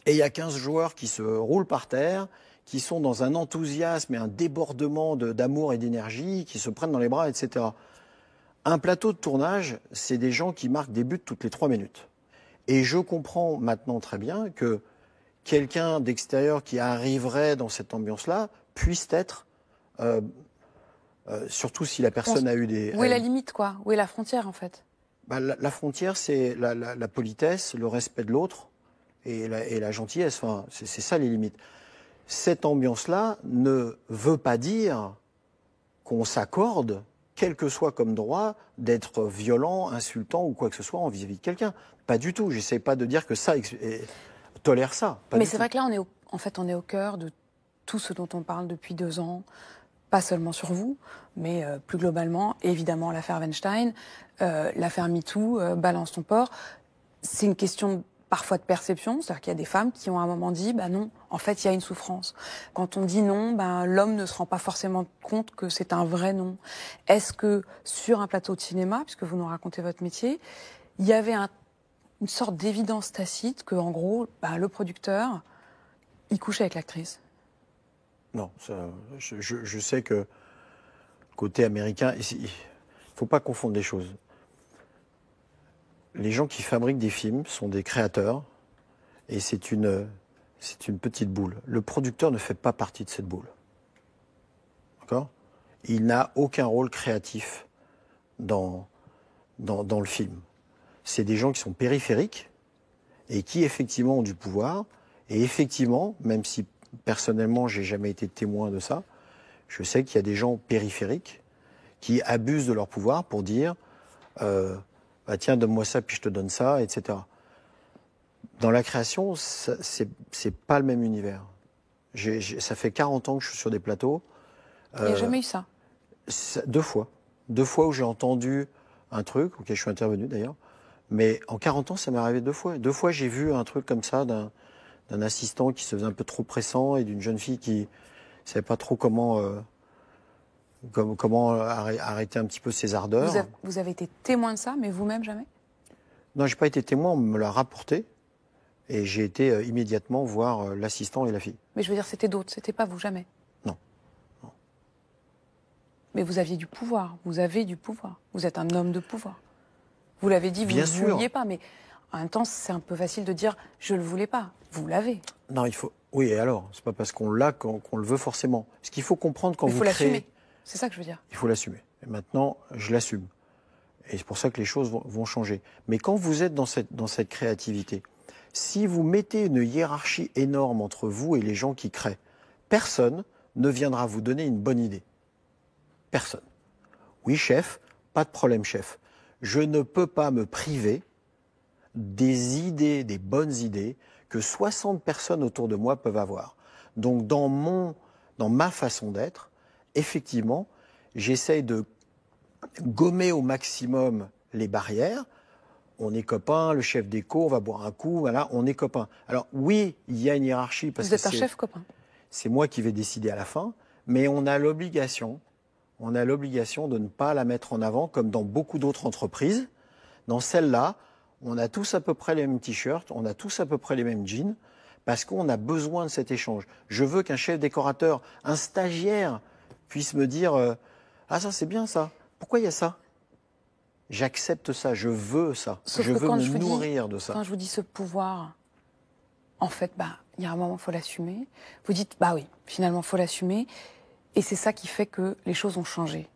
Speaker 3: et il y a 15 joueurs qui se roulent par terre, qui sont dans un enthousiasme et un débordement d'amour et d'énergie, qui se prennent dans les bras, etc. Un plateau de tournage, c'est des gens qui marquent des buts toutes les 3 minutes. Et je comprends maintenant très bien que quelqu'un d'extérieur qui arriverait dans cette ambiance-là puisse être... surtout si la personne a eu des...
Speaker 2: Où est la limite, quoi? Où est la frontière, en fait?
Speaker 3: La frontière, c'est la politesse, le respect de l'autre et la gentillesse. Enfin, c'est ça les limites. Cette ambiance-là ne veut pas dire qu'on s'accorde, quel que soit comme droit, d'être violent, insultant ou quoi que ce soit en vis-à-vis de quelqu'un. Pas du tout. J'essaie pas de dire que ça tolère ça.
Speaker 2: Mais c'est vrai que là, on est au cœur de tout ce dont on parle depuis 2 ans. Pas seulement sur vous, mais plus globalement, évidemment, l'affaire Weinstein, l'affaire MeToo, Balance ton porc. C'est une question parfois de perception, c'est-à-dire qu'il y a des femmes qui ont à un moment dit, bah non, en fait, il y a une souffrance. Quand on dit non, bah, l'homme ne se rend pas forcément compte que c'est un vrai non. Est-ce que sur un plateau de cinéma, puisque vous nous racontez votre métier, il y avait une sorte d'évidence tacite que, en gros, bah, le producteur, il couche avec l'actrice?
Speaker 3: Non, ça, je sais que côté américain, il ne faut pas confondre les choses. Les gens qui fabriquent des films sont des créateurs et c'est une petite boule. Le producteur ne fait pas partie de cette boule. D'accord? Il n'a aucun rôle créatif dans dans le film. C'est des gens qui sont périphériques et qui effectivement ont du pouvoir. Et effectivement, même si personnellement j'ai jamais été témoin de ça, je sais qu'il y a des gens périphériques qui abusent de leur pouvoir pour dire bah tiens, donne-moi ça puis je te donne ça, etc. Dans la création, c'est pas le même univers. Ça fait 40 ans que je suis sur des plateaux.
Speaker 2: Il n'y a jamais eu ça.
Speaker 3: 2 fois. 2 fois où j'ai entendu un truc, auquel je suis intervenu d'ailleurs. Mais en 40 ans, ça m'est arrivé 2 fois. 2 fois, j'ai vu un truc comme ça d'un assistant qui se faisait un peu trop pressant et d'une jeune fille qui ne savait pas trop comment arrêter un petit peu ses ardeurs.
Speaker 2: Vous avez été témoin de ça, mais vous-même jamais?
Speaker 3: Non, je n'ai pas été témoin, on me l'a rapporté. Et j'ai été immédiatement voir l'assistant et la fille.
Speaker 2: Mais je veux dire, c'était d'autres, c'était pas vous, jamais?
Speaker 3: Non. Non.
Speaker 2: Mais vous aviez du pouvoir, vous avez du pouvoir. Vous êtes un homme de pouvoir. Vous l'avez dit, vous
Speaker 3: Bien
Speaker 2: ne
Speaker 3: sûr.
Speaker 2: vouliez pas, mais en même temps, c'est un peu facile de dire « je ne le voulais pas ». Vous l'avez.
Speaker 3: Non, il faut... Oui, et alors? C'est pas parce qu'on l'a qu'on le veut forcément. Ce qu'il faut comprendre quand
Speaker 2: Mais
Speaker 3: vous
Speaker 2: il faut
Speaker 3: créez...
Speaker 2: l'assumer. C'est ça que je veux dire.
Speaker 3: Il faut l'assumer. Et maintenant, je l'assume. Et c'est pour ça que les choses vont changer. Mais quand vous êtes dans cette créativité, si vous mettez une hiérarchie énorme entre vous et les gens qui créent, personne ne viendra vous donner une bonne idée. Personne. Oui, chef, pas de problème, chef. Je ne peux pas me priver des idées, des bonnes idées que 60 personnes autour de moi peuvent avoir. Donc, dans ma façon d'être, effectivement, j'essaye de gommer au maximum les barrières. On est copains, le chef d'éco, on va boire un coup, voilà, on est copains. Alors oui, il y a une hiérarchie parce
Speaker 2: vous êtes un chef copain.
Speaker 3: C'est moi qui vais décider à la fin, mais on a l'obligation de ne pas la mettre en avant comme dans beaucoup d'autres entreprises. Dans celle-là, on a tous à peu près les mêmes t-shirts, on a tous à peu près les mêmes jeans, parce qu'on a besoin de cet échange. Je veux qu'un chef décorateur, un stagiaire, puisse me dire ah ça c'est bien ça, pourquoi il y a ça? J'accepte ça, je veux ça, je veux me nourrir de ça.
Speaker 2: Quand je vous dis ce pouvoir, en fait, il y a un moment, il faut l'assumer. Vous dites, bah oui, finalement, il faut l'assumer. Et c'est ça qui fait que les choses ont changé.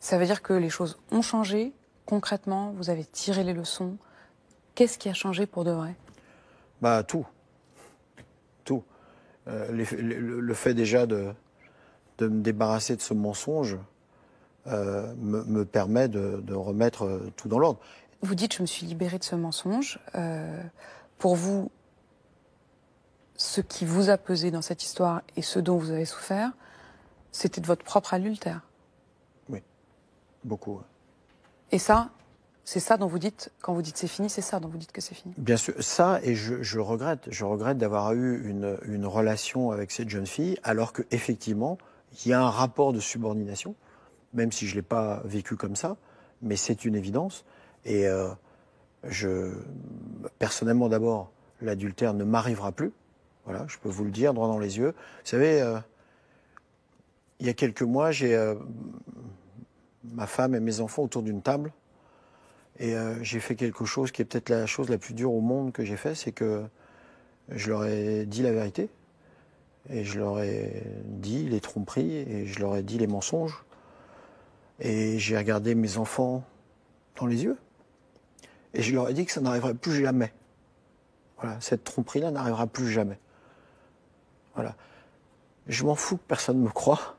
Speaker 2: Ça veut dire que les choses ont changé. Concrètement, vous avez tiré les leçons. Qu'est-ce qui a changé pour de vrai?
Speaker 3: Tout. Tout. Le fait déjà de me débarrasser de ce mensonge me permet de remettre tout dans l'ordre.
Speaker 2: Vous dites, je me suis libérée de ce mensonge. Pour vous, ce qui vous a pesé dans cette histoire et ce dont vous avez souffert, c'était de votre propre adultère.
Speaker 3: Oui, beaucoup.
Speaker 2: Et ça, c'est ça dont vous dites, quand vous dites c'est fini, c'est ça dont vous dites que c'est fini.
Speaker 3: Bien sûr, ça, et je regrette. Je regrette d'avoir eu une relation avec cette jeune fille, alors qu'effectivement, il y a un rapport de subordination, même si je ne l'ai pas vécu comme ça, mais c'est une évidence. Et personnellement d'abord, l'adultère ne m'arrivera plus. Voilà, je peux vous le dire droit dans les yeux. Vous savez, il y a quelques mois, j'ai ma femme et mes enfants autour d'une table. Et j'ai fait quelque chose qui est peut-être la chose la plus dure au monde que j'ai fait, c'est que je leur ai dit la vérité. Et je leur ai dit les tromperies, et je leur ai dit les mensonges. Et j'ai regardé mes enfants dans les yeux. Et je leur ai dit que ça n'arriverait plus jamais. Voilà, cette tromperie-là n'arrivera plus jamais. Voilà. Je m'en fous que personne me croie.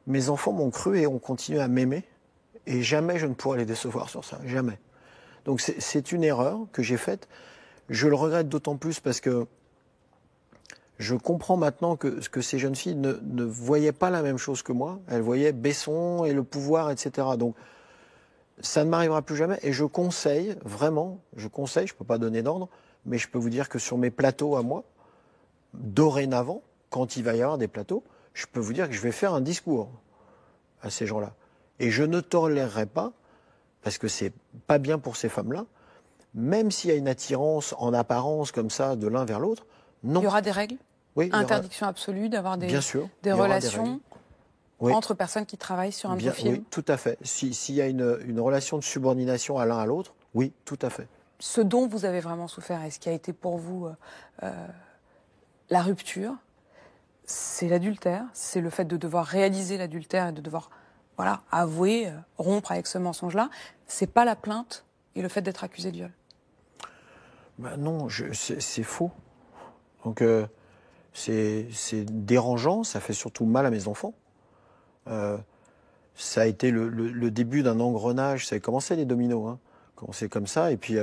Speaker 3: Mes enfants m'ont cru et ont continué à m'aimer. Et jamais je ne pourrai les décevoir sur ça. Jamais. Donc c'est une erreur que j'ai faite. Je le regrette d'autant plus parce que je comprends maintenant que ces jeunes filles ne voyaient pas la même chose que moi. Elles voyaient Besson et le pouvoir, etc. Donc ça ne m'arrivera plus jamais. Et je conseille, vraiment, je ne peux pas donner d'ordre, mais je peux vous dire que sur mes plateaux à moi, dorénavant, quand il va y avoir des plateaux, je peux vous dire que je vais faire un discours à ces gens-là. Et je ne tolérerai pas, parce que c'est pas bien pour ces femmes-là, même s'il y a une attirance en apparence comme ça de l'un vers l'autre, non.
Speaker 2: Il y aura des règles?
Speaker 3: Oui.
Speaker 2: Interdiction absolue d'avoir des relations
Speaker 3: oui.
Speaker 2: entre personnes qui travaillent sur un profil?
Speaker 3: Oui, tout à fait. S'il y a une relation de subordination à l'un à l'autre, oui, tout à fait.
Speaker 2: Ce dont vous avez vraiment souffert et ce qui a été pour vous la rupture, c'est l'adultère, c'est le fait de devoir réaliser l'adultère et de devoir voilà, avouer, rompre avec ce mensonge-là. C'est pas la plainte et le fait d'être accusé de viol.
Speaker 3: Ben non, c'est faux. Donc c'est dérangeant, ça fait surtout mal à mes enfants. Ça a été le début d'un engrenage, ça a commencé les dominos, hein. Commencé comme ça, et puis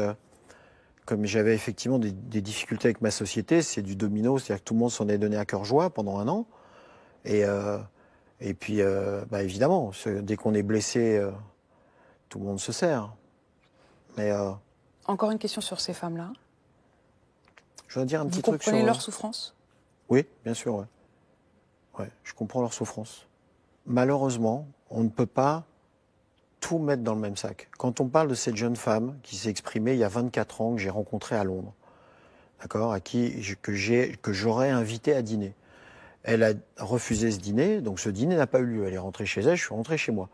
Speaker 3: comme j'avais effectivement des difficultés avec ma société, c'est du domino, c'est-à-dire que tout le monde s'en est donné à cœur joie pendant un an. Et puis, bah évidemment, dès qu'on est blessé, tout le monde se sert. Mais
Speaker 2: Encore une question sur ces femmes-là.
Speaker 3: je voudrais dire un petit
Speaker 2: Vous
Speaker 3: truc sur...
Speaker 2: comprenez leur souffrance?
Speaker 3: Oui, bien sûr, ouais. Ouais, je comprends leur souffrance. Malheureusement, on ne peut pas tout mettre dans le même sac. Quand on parle de cette jeune femme qui s'est exprimée il y a 24 ans, que j'ai rencontrée à Londres, d'accord, que j'aurais invité à dîner. Elle a refusé ce dîner, donc ce dîner n'a pas eu lieu. Elle est rentrée chez elle, je suis rentré chez moi.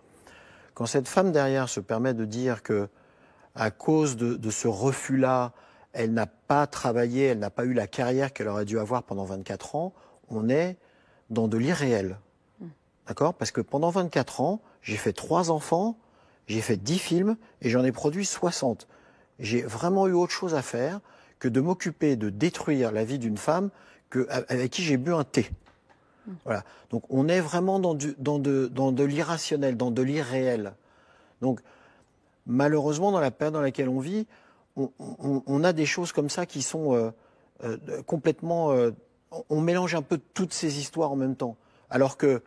Speaker 3: Quand cette femme derrière se permet de dire que, à cause de ce refus-là, elle n'a pas travaillé, elle n'a pas eu la carrière qu'elle aurait dû avoir pendant 24 ans, on est dans de l'irréel. D'accord? Parce que pendant 24 ans, j'ai fait 3 enfants, j'ai fait 10 films et j'en ai produit 60. J'ai vraiment eu autre chose à faire que de m'occuper de détruire la vie d'une femme avec qui j'ai bu un thé. Voilà. Donc on est vraiment dans de l'irrationnel, dans de l'irréel. Donc malheureusement, dans la période dans laquelle on vit, on a des choses comme ça qui sont complètement... on mélange un peu toutes ces histoires en même temps. Alors que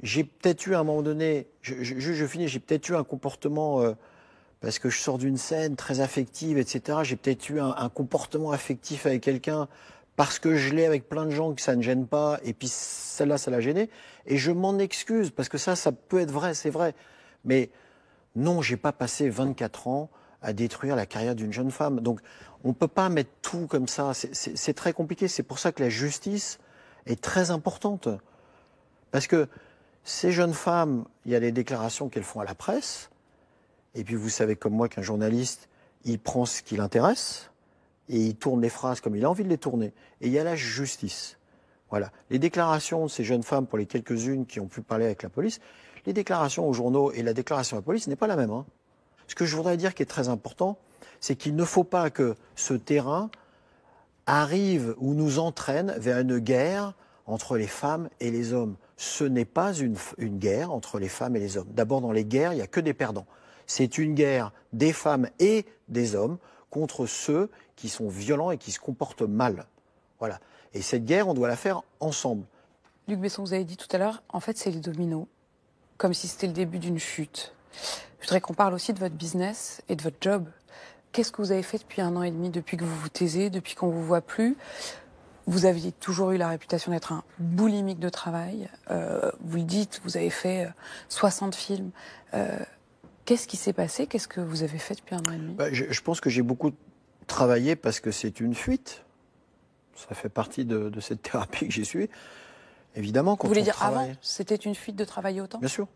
Speaker 3: j'ai peut-être eu à un moment donné, je finis, j'ai peut-être eu un comportement, parce que je sors d'une scène très affective, etc. J'ai peut-être eu un comportement affectif avec quelqu'un parce que je l'ai avec plein de gens que ça ne gêne pas, et puis celle-là, ça l'a gêné. Et je m'en excuse, parce que ça peut être vrai, c'est vrai. Mais non, j'ai pas passé 24 ans à détruire la carrière d'une jeune femme. Donc on ne peut pas mettre tout comme ça, c'est très compliqué. C'est pour ça que la justice est très importante. Parce que ces jeunes femmes, il y a les déclarations qu'elles font à la presse, et puis vous savez comme moi qu'un journaliste, il prend ce qui l'intéresse, et il tourne les phrases comme il a envie de les tourner. Et il y a la justice. Voilà. Les déclarations de ces jeunes femmes, pour les quelques-unes qui ont pu parler avec la police, les déclarations aux journaux et la déclaration à la police n'est pas la même, hein. Ce que je voudrais dire qui est très important, c'est qu'il ne faut pas que ce terrain arrive ou nous entraîne vers une guerre entre les femmes et les hommes. Ce n'est pas une guerre entre les femmes et les hommes. D'abord, dans les guerres, il n'y a que des perdants. C'est une guerre des femmes et des hommes contre ceux qui sont violents et qui se comportent mal. Voilà. Et cette guerre, on doit la faire ensemble.
Speaker 2: Luc Besson, vous avez dit tout à l'heure, en fait, c'est les dominos, comme si c'était le début d'une chute. Je voudrais qu'on parle aussi de votre business et de votre job. Qu'est-ce que vous avez fait depuis 1 an et demi, depuis que vous vous taisez, depuis qu'on ne vous voit plus? Vous aviez toujours eu la réputation d'être un boulimique de travail. Vous le dites, vous avez fait 60 films. Qu'est-ce qui s'est passé? Qu'est-ce que vous avez fait depuis 1 an et demi?
Speaker 3: Je pense que j'ai beaucoup travaillé parce que c'est une fuite. Ça fait partie de cette thérapie que j'ai suivie. Évidemment, quand
Speaker 2: vous voulez
Speaker 3: on
Speaker 2: dire
Speaker 3: travaille...
Speaker 2: avant, c'était une fuite de travailler autant?
Speaker 3: Bien sûr.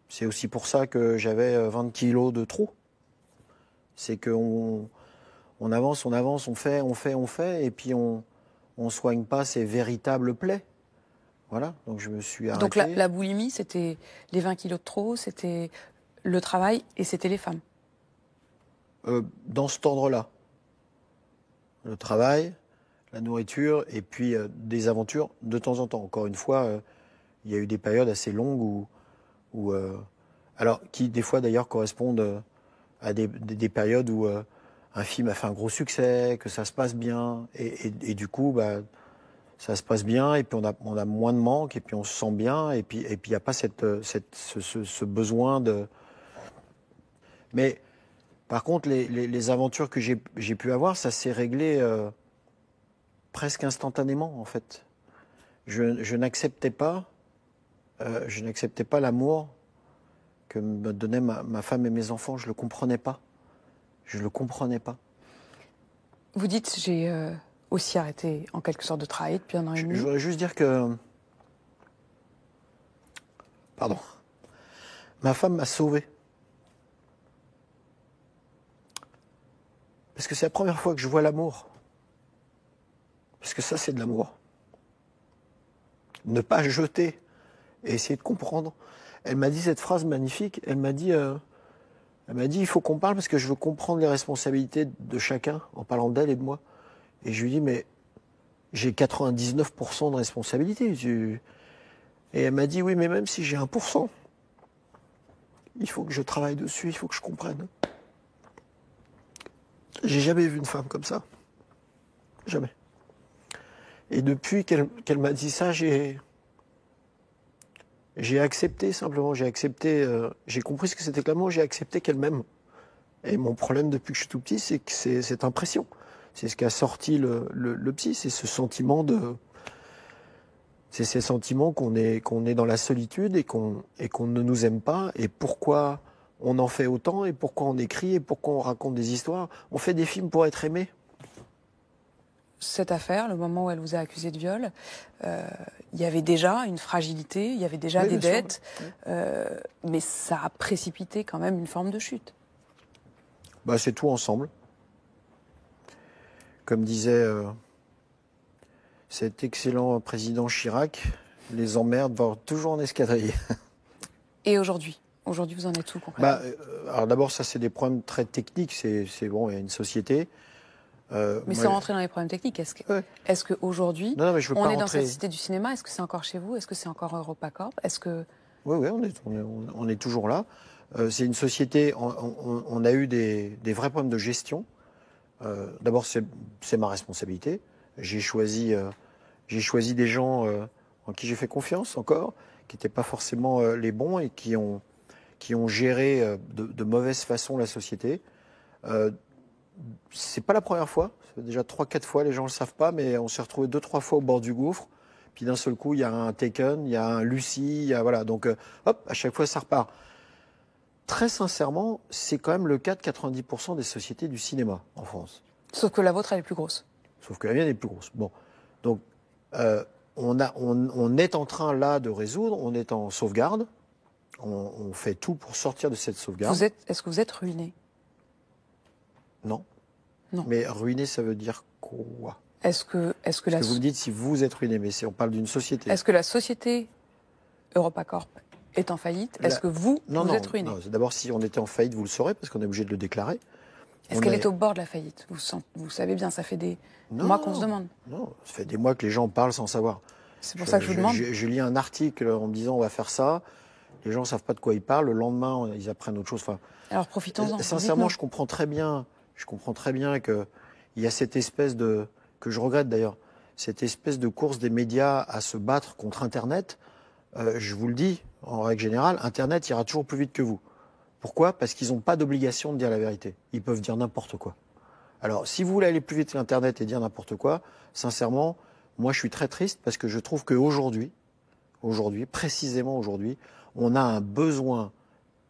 Speaker 3: C'est aussi pour ça que j'avais 20 kilos de trop. C'est qu'on avance, on fait, et puis on soigne pas ces véritables plaies. Voilà, donc je me suis arrêté.
Speaker 2: Donc la boulimie, c'était les 20 kilos de trop, c'était le travail et c'était les femmes?
Speaker 3: Dans cet ordre-là. Le travail, la nourriture, et puis des aventures de temps en temps. Encore une fois, il y a eu des périodes assez longues alors qui des fois d'ailleurs correspondent à des périodes où un film a fait un gros succès, que ça se passe bien, et du coup, bah, ça se passe bien, et puis on a moins de manque, et puis on se sent bien, et puis il n'y a pas ce besoin de... Mais par contre, les aventures que j'ai pu avoir, ça s'est réglé presque instantanément, en fait. Je n'acceptais pas l'amour que me donnaient ma femme et mes enfants. Je le comprenais pas. Je le comprenais pas.
Speaker 2: Vous dites, j'ai aussi arrêté en quelque sorte de travailler depuis 1 an et demi.
Speaker 3: Je voudrais juste dire que... Pardon. Ma femme m'a sauvé. Parce que c'est la première fois que je vois l'amour. Parce que ça, c'est de l'amour. Ne pas jeter et essayer de comprendre Elle m'a dit cette phrase magnifique. Elle m'a dit, il faut qu'on parle parce que je veux comprendre les responsabilités de chacun en parlant d'elle et de moi. Et je lui dis, mais j'ai 99% de responsabilité. Et elle m'a dit, oui, mais même si j'ai 1%, il faut que je travaille dessus, il faut que je comprenne. J'ai jamais vu une femme comme ça. Jamais. Et depuis qu'elle m'a dit ça, j'ai accepté simplement, j'ai compris ce que c'était que l'amour, j'ai accepté qu'elle m'aime. Et mon problème depuis que je suis tout petit, c'est que c'est cette impression. C'est ce qui a sorti le psy, c'est ce sentiment c'est ces sentiments qu'on est dans la solitude et qu'on ne nous aime pas. Et pourquoi on en fait autant et pourquoi on écrit et pourquoi on raconte des histoires. On fait des films pour être aimé.
Speaker 2: Cette affaire, le moment où elle vous a accusé de viol, il y avait déjà une fragilité, il y avait déjà des dettes, mais ça a précipité quand même une forme de chute.
Speaker 3: Bah, c'est tout ensemble. Comme disait cet excellent président Chirac, les emmerdes vont toujours en escadrille.
Speaker 2: Et aujourd'hui ? Aujourd'hui, vous en êtes où concrètement ?
Speaker 3: Alors d'abord, ça c'est des problèmes très techniques. C'est bon, il y a une société.
Speaker 2: Mais sans rentrer dans les problèmes techniques, est-ce qu'aujourd'hui, on est dans cette cité du cinéma, est-ce que c'est encore chez vous? Est-ce que c'est encore EuropaCorp?
Speaker 3: Oui, on est toujours là. C'est une société, on a eu des vrais problèmes de gestion. D'abord, c'est ma responsabilité. J'ai choisi des gens en qui j'ai fait confiance encore, qui n'étaient pas forcément les bons et qui ont géré de mauvaise façon la société. C'est pas la première fois, ça fait déjà 3-4 fois, les gens le savent pas, mais on s'est retrouvé 2-3 fois au bord du gouffre. Puis d'un seul coup, il y a un Taken, il y a un Lucie, voilà. Donc, hop, à chaque fois, ça repart. Très sincèrement, c'est quand même le cas de 90% des sociétés du cinéma en France.
Speaker 2: Sauf que la vôtre, elle est plus grosse.
Speaker 3: Sauf que la mienne est plus grosse. Bon, donc, on est en train là de résoudre, on est en sauvegarde. On fait tout pour sortir de cette sauvegarde.
Speaker 2: Est-ce que vous êtes ruiné?
Speaker 3: Non.
Speaker 2: Non.
Speaker 3: Mais ruiné, ça veut dire quoi?
Speaker 2: Est-ce que
Speaker 3: vous me dites si vous êtes ruiné, mais on parle d'une société.
Speaker 2: Est-ce que la société EuropaCorp est en faïtte? Est-ce que vous êtes ruiné?
Speaker 3: Non, d'abord, si on était en faillite, vous le saurez, parce qu'on est obligé de le déclarer.
Speaker 2: Est-ce qu'elle est au bord de la faillite? Vous savez bien, ça fait des mois qu'on se demande.
Speaker 3: Non, ça fait des mois que les gens parlent sans savoir.
Speaker 2: C'est pour ça que je vous demande.
Speaker 3: Je lis un article en me disant on va faire ça. Les gens ne savent pas de quoi ils parlent. Le lendemain, ils apprennent autre chose. Enfin,
Speaker 2: alors profitons-en.
Speaker 3: Sincèrement, je comprends très bien qu'il y a cette espèce de, que je regrette d'ailleurs, cette espèce de course des médias à se battre contre Internet. Je vous le dis, en règle générale, Internet ira toujours plus vite que vous. Pourquoi? Parce qu'ils n'ont pas d'obligation de dire la vérité. Ils peuvent dire n'importe quoi. Alors, si vous voulez aller plus vite qu'Internet et dire n'importe quoi, sincèrement, moi je suis très triste parce que je trouve qu'aujourd'hui, précisément aujourd'hui, on a un besoin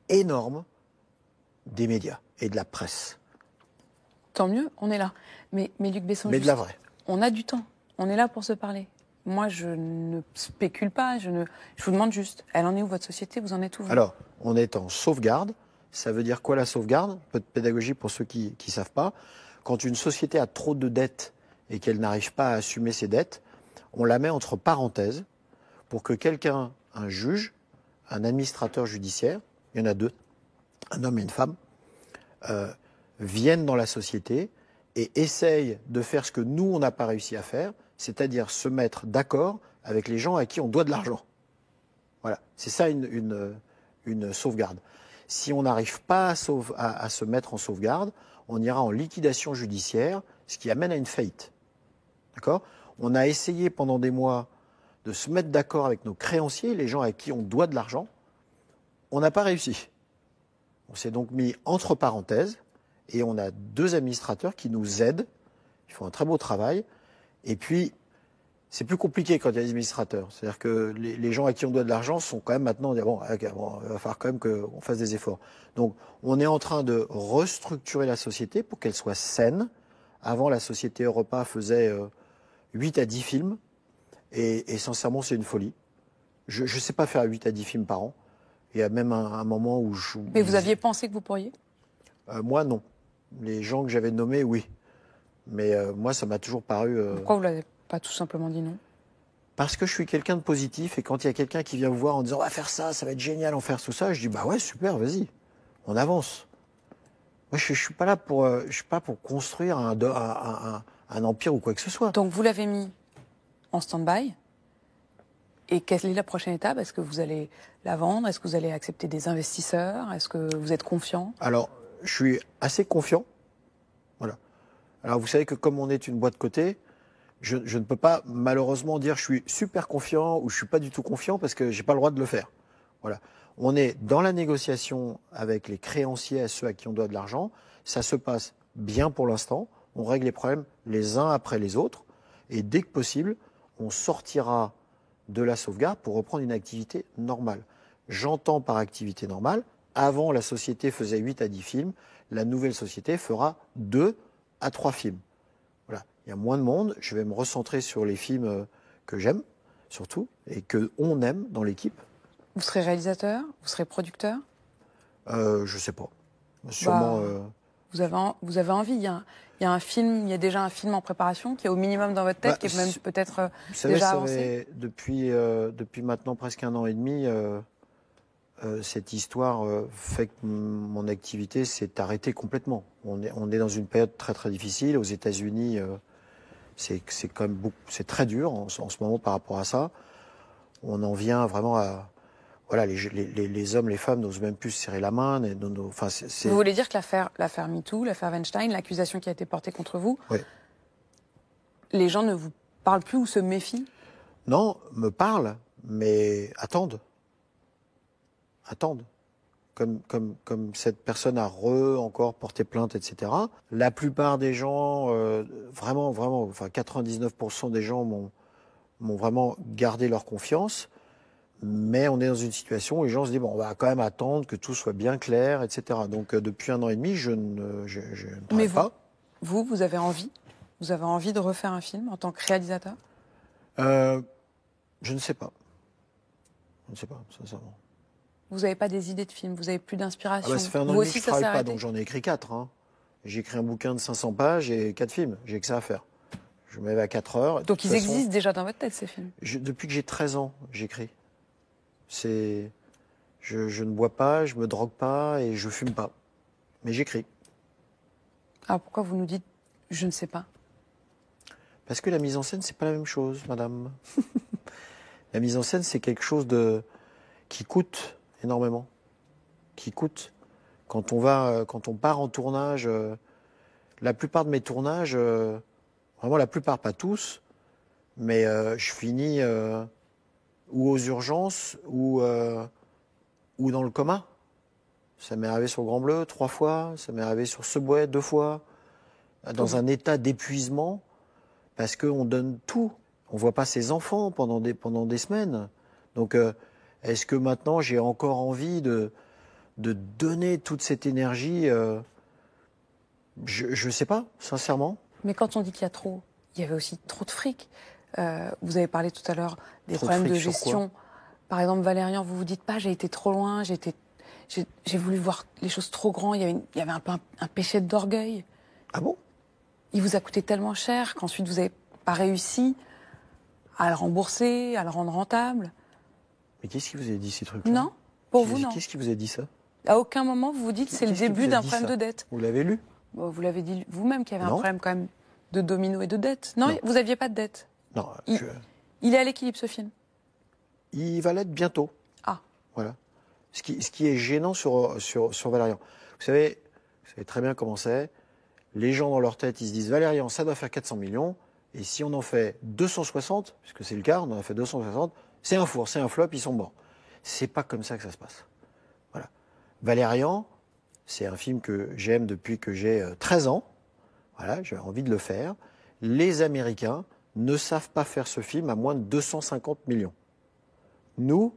Speaker 3: énorme des médias et de la presse.
Speaker 2: Tant mieux, on est là. Mais Luc Besson,
Speaker 3: mais de la vraie.
Speaker 2: On a du temps. On est là pour se parler. Moi, je ne spécule pas. Je vous demande juste, elle en est où votre société? Vous en êtes où vous?
Speaker 3: Alors, on est en sauvegarde. Ça veut dire quoi la sauvegarde? Un peu de pédagogie pour ceux qui ne savent pas. Quand une société a trop de dettes et qu'elle n'arrive pas à assumer ses dettes, on la met entre parenthèses pour que quelqu'un, un juge, un administrateur judiciaire, il y en a deux, un homme et une femme, viennent dans la société et essayent de faire ce que nous, on n'a pas réussi à faire, c'est-à-dire se mettre d'accord avec les gens à qui on doit de l'argent. Voilà, c'est ça une sauvegarde. Si on n'arrive pas à se mettre en sauvegarde, on ira en liquidation judiciaire, ce qui amène à une faillite. D'accord? On a essayé pendant des mois de se mettre d'accord avec nos créanciers, les gens à qui on doit de l'argent. On n'a pas réussi. On s'est donc mis entre parenthèses et on a deux administrateurs qui nous aident. Ils font un très beau travail. Et puis, c'est plus compliqué quand il y a des administrateurs. C'est-à-dire que les gens à qui on doit de l'argent sont quand même maintenant... Bon, il va falloir quand même qu'on fasse des efforts. Donc, on est en train de restructurer la société pour qu'elle soit saine. Avant, la société Europa faisait 8 à 10 films. Et sincèrement, c'est une folie. Je ne sais pas faire 8 à 10 films par an. Il y a même un moment où je...
Speaker 2: Mais vous aviez pensé que vous pourriez?
Speaker 3: Moi, non. Les gens que j'avais nommés, oui. Mais moi, ça m'a toujours paru...
Speaker 2: Pourquoi vous ne l'avez pas tout simplement dit non?
Speaker 3: Parce que je suis quelqu'un de positif et quand il y a quelqu'un qui vient vous voir en disant « on va faire ça, ça va être génial, on va faire tout ça », je dis « bah ouais, super, vas-y, on avance ». Moi, je suis pas là pour, construire un empire ou quoi que ce soit.
Speaker 2: Donc vous l'avez mis en stand-by. Et quelle est la prochaine étape? Est-ce que vous allez la vendre? Est-ce que vous allez accepter des investisseurs? Est-ce que vous êtes confiant?
Speaker 3: Alors, je suis assez confiant. Voilà. Alors, vous savez que comme on est une boîte cotée, je ne peux pas malheureusement dire je suis super confiant ou je suis pas du tout confiant parce que j'ai pas le droit de le faire. Voilà. On est dans la négociation avec les créanciers, à ceux à qui on doit de l'argent. Ça se passe bien pour l'instant. On règle les problèmes les uns après les autres. Et dès que possible, on sortira de la sauvegarde pour reprendre une activité normale. J'entends par activité normale, avant la société faisait 8 à 10 films, la nouvelle société fera 2 à 3 films. Voilà. Il y a moins de monde, je vais me recentrer sur les films que j'aime, surtout, et qu'on aime dans l'équipe.
Speaker 2: Vous serez réalisateur? Vous serez producteur?
Speaker 3: Je sais pas. Sûrement...
Speaker 2: Vous avez envie, il y a un film, il y a déjà un film en préparation qui est au minimum dans votre tête, qui est même peut-être déjà avancé.
Speaker 3: Depuis maintenant presque 1 an et demi, cette histoire fait que mon activité s'est arrêtée complètement. On est dans une période très très difficile. Aux États-Unis, c'est quand même c'est très dur en ce moment par rapport à ça. On en vient vraiment à... Voilà, les hommes, les femmes n'osent même plus se serrer la main.
Speaker 2: Vous voulez dire que l'affaire MeToo, l'affaire Weinstein, l'accusation qui a été portée contre vous,
Speaker 3: oui.
Speaker 2: Les gens ne vous parlent plus ou se méfient?
Speaker 3: Non, me parlent, mais attendent. Attendent. Comme cette personne a encore porté plainte, etc. La plupart des gens, vraiment, enfin 99% des gens m'ont vraiment gardé leur confiance. Mais on est dans une situation où les gens se disent bon, on va quand même attendre que tout soit bien clair, etc. Donc depuis 1 an et demi, je ne travaille pas.
Speaker 2: Vous avez envie? Vous avez envie de refaire un film en tant que réalisateur?
Speaker 3: Je ne sais pas. Je ne sais pas, sincèrement.
Speaker 2: Vous n'avez pas des idées de films? Vous n'avez plus d'inspiration?
Speaker 3: Ça fait 1 an et demi que je ne travaille pas, donc j'en ai écrit 4. Hein. J'ai écrit un bouquin de 500 pages et 4 films. J'ai que ça à faire. Je me lève à 4 heures.
Speaker 2: Donc ils existent déjà dans votre tête, ces films?
Speaker 3: Depuis que j'ai 13 ans, j'écris. Je ne bois pas, je me drogue pas et je fume pas. Mais j'écris.
Speaker 2: Alors pourquoi vous nous dites « je ne sais pas » ?
Speaker 3: Parce que la mise en scène, c'est pas la même chose, madame. La mise en scène, c'est quelque chose qui coûte énormément. Qui coûte. Quand on part en tournage, la plupart de mes tournages, vraiment la plupart, pas tous, mais je finis... ou aux urgences, ou dans le coma. Ça m'est arrivé sur Grand Bleu 3 fois, ça m'est arrivé sur Subway 2 fois, dans un état d'épuisement, parce qu'on donne tout. On ne voit pas ses enfants pendant des semaines. Donc, est-ce que maintenant j'ai encore envie de donner toute cette énergie Je ne sais pas, sincèrement.
Speaker 2: Mais quand on dit qu'il y a trop, il y avait aussi trop de fric. Vous avez parlé tout à l'heure des problèmes de gestion. Par exemple, Valérian, vous vous dites pas j'ai été trop loin, j'ai voulu voir les choses trop grand. Il y avait un peu un péché d'orgueil.
Speaker 3: Ah bon?
Speaker 2: Il vous a coûté tellement cher qu'ensuite vous n'avez pas réussi à le rembourser, à le rendre rentable.
Speaker 3: Mais qu'est-ce qui vous a dit ces trucs-là?
Speaker 2: Non, pour vous non.
Speaker 3: Qu'est-ce qui vous a dit ça?
Speaker 2: À aucun moment vous vous dites c'est le début d'un problème de dette.
Speaker 3: Vous l'avez lu?
Speaker 2: Vous l'avez dit vous-même qu'il y avait un problème quand même de domino et de dette. Non, vous n'aviez pas de dette.
Speaker 3: Non.
Speaker 2: Il est à l'équilibre, ce film?
Speaker 3: Il va l'être bientôt.
Speaker 2: Ah.
Speaker 3: Voilà. Ce qui est gênant sur Valérian. Vous savez très bien comment c'est. Les gens, dans leur tête, ils se disent Valérian, ça doit faire 400 millions. Et si on en fait 260, puisque c'est le cas, on en a fait 260, c'est un four, c'est un flop, ils sont morts. C'est pas comme ça que ça se passe. Voilà. Valérian, c'est un film que j'aime depuis que j'ai 13 ans. Voilà, j'avais envie de le faire. Les Américains ne savent pas faire ce film à moins de 250 millions. Nous,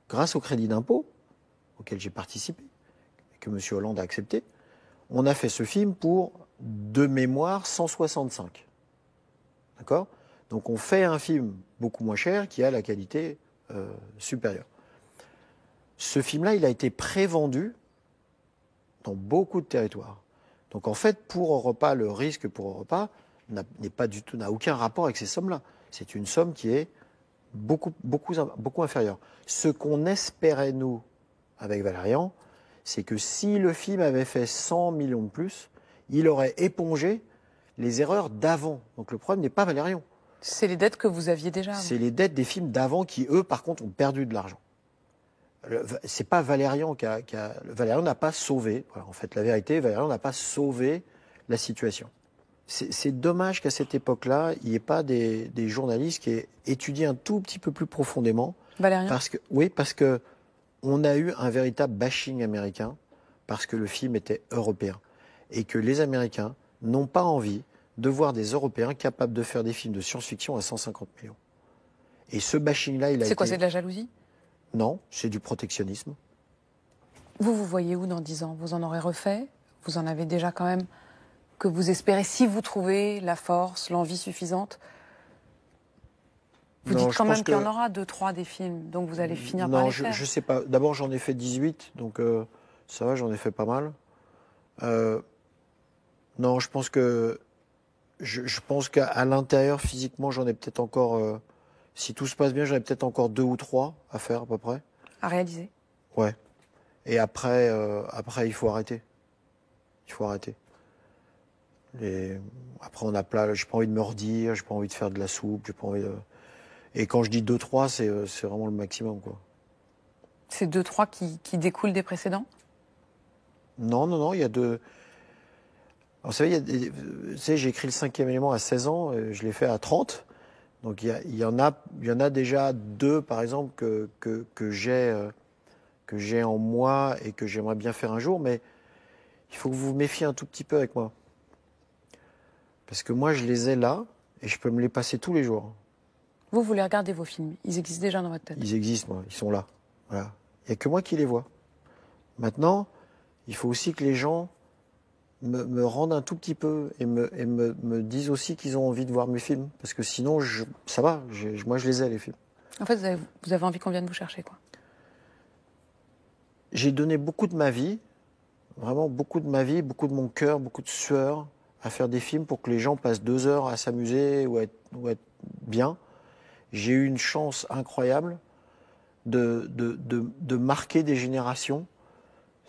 Speaker 3: grâce au crédit d'impôt, auquel j'ai participé, et que M. Hollande a accepté, on a fait ce film pour, de mémoire, 165. D'accord? Donc on fait un film beaucoup moins cher qui a la qualité supérieure. Ce film-là, il a été prévendu dans beaucoup de territoires. Donc en fait, pour Europa, le risque pour Europa n'a aucun rapport avec ces sommes-là. C'est une somme qui est beaucoup inférieur. Ce qu'on espérait, nous, avec Valérian, c'est que si le film avait fait 100 millions de plus, il aurait épongé les erreurs d'avant. Donc le problème n'est pas Valérian.
Speaker 2: C'est les dettes que vous aviez déjà.
Speaker 3: C'est les dettes des films d'avant qui, eux, par contre, ont perdu de l'argent. C'est pas Valérian Valérian n'a pas sauvé. Voilà, en fait, la vérité, Valérian n'a pas sauvé la situation. C'est dommage qu'à cette époque-là, il n'y ait pas des journalistes qui aient étudié un tout petit peu plus profondément.
Speaker 2: Valérian.
Speaker 3: Parce que on a eu un véritable bashing américain parce que le film était européen et que les Américains n'ont pas envie de voir des Européens capables de faire des films de science-fiction à 150 millions. Et ce bashing-là,
Speaker 2: C'est quoi, c'est de la jalousie?
Speaker 3: Non, c'est du protectionnisme.
Speaker 2: Vous voyez où dans 10 ans? Vous en aurez refait? Vous en avez déjà quand même que vous espérez, si vous trouvez la force, l'envie suffisante? Vous dites quand même qu'il y en aura 2, 3 des films, donc vous allez finir par les faire.
Speaker 3: Non, je sais pas. D'abord, j'en ai fait 18, donc ça va, j'en ai fait pas mal. Non, je pense qu'à l'intérieur, physiquement, j'en ai peut-être encore... si tout se passe bien, j'en ai peut-être encore 2 ou 3 à faire, à peu près.
Speaker 2: À réaliser?
Speaker 3: Ouais. Et après, il faut arrêter. Il faut arrêter. Après, on a plein... J'ai pas envie de me redire, j'ai pas envie de faire de la soupe, j'ai pas envie de... Et quand je dis 2-3, c'est vraiment le maximum, quoi.
Speaker 2: C'est 2-3 qui découlent des précédents?
Speaker 3: Non, il y a deux... Alors, vous savez, j'ai écrit le 5e élément à 16 ans, je l'ai fait à 30. Donc il y en a déjà 2, par exemple, que j'ai en moi et que j'aimerais bien faire un jour, mais il faut que vous vous méfiez un tout petit peu avec moi. Parce que moi, je les ai là et je peux me les passer tous les jours.
Speaker 2: Vous voulez regarder vos films, ils existent déjà dans votre tête?
Speaker 3: Ils existent, moi, ils sont là. Voilà. Il n'y a que moi qui les vois. Maintenant, il faut aussi que les gens me rendent un tout petit peu et me disent aussi qu'ils ont envie de voir mes films. Parce que sinon, ça va, moi je les ai, les films.
Speaker 2: En fait, vous avez envie qu'on vienne vous chercher, quoi.
Speaker 3: J'ai donné beaucoup de ma vie, vraiment beaucoup de ma vie, beaucoup de mon cœur, beaucoup de sueur à faire des films pour que les gens passent 2 heures à s'amuser ou à être bien. J'ai eu une chance incroyable de marquer des générations.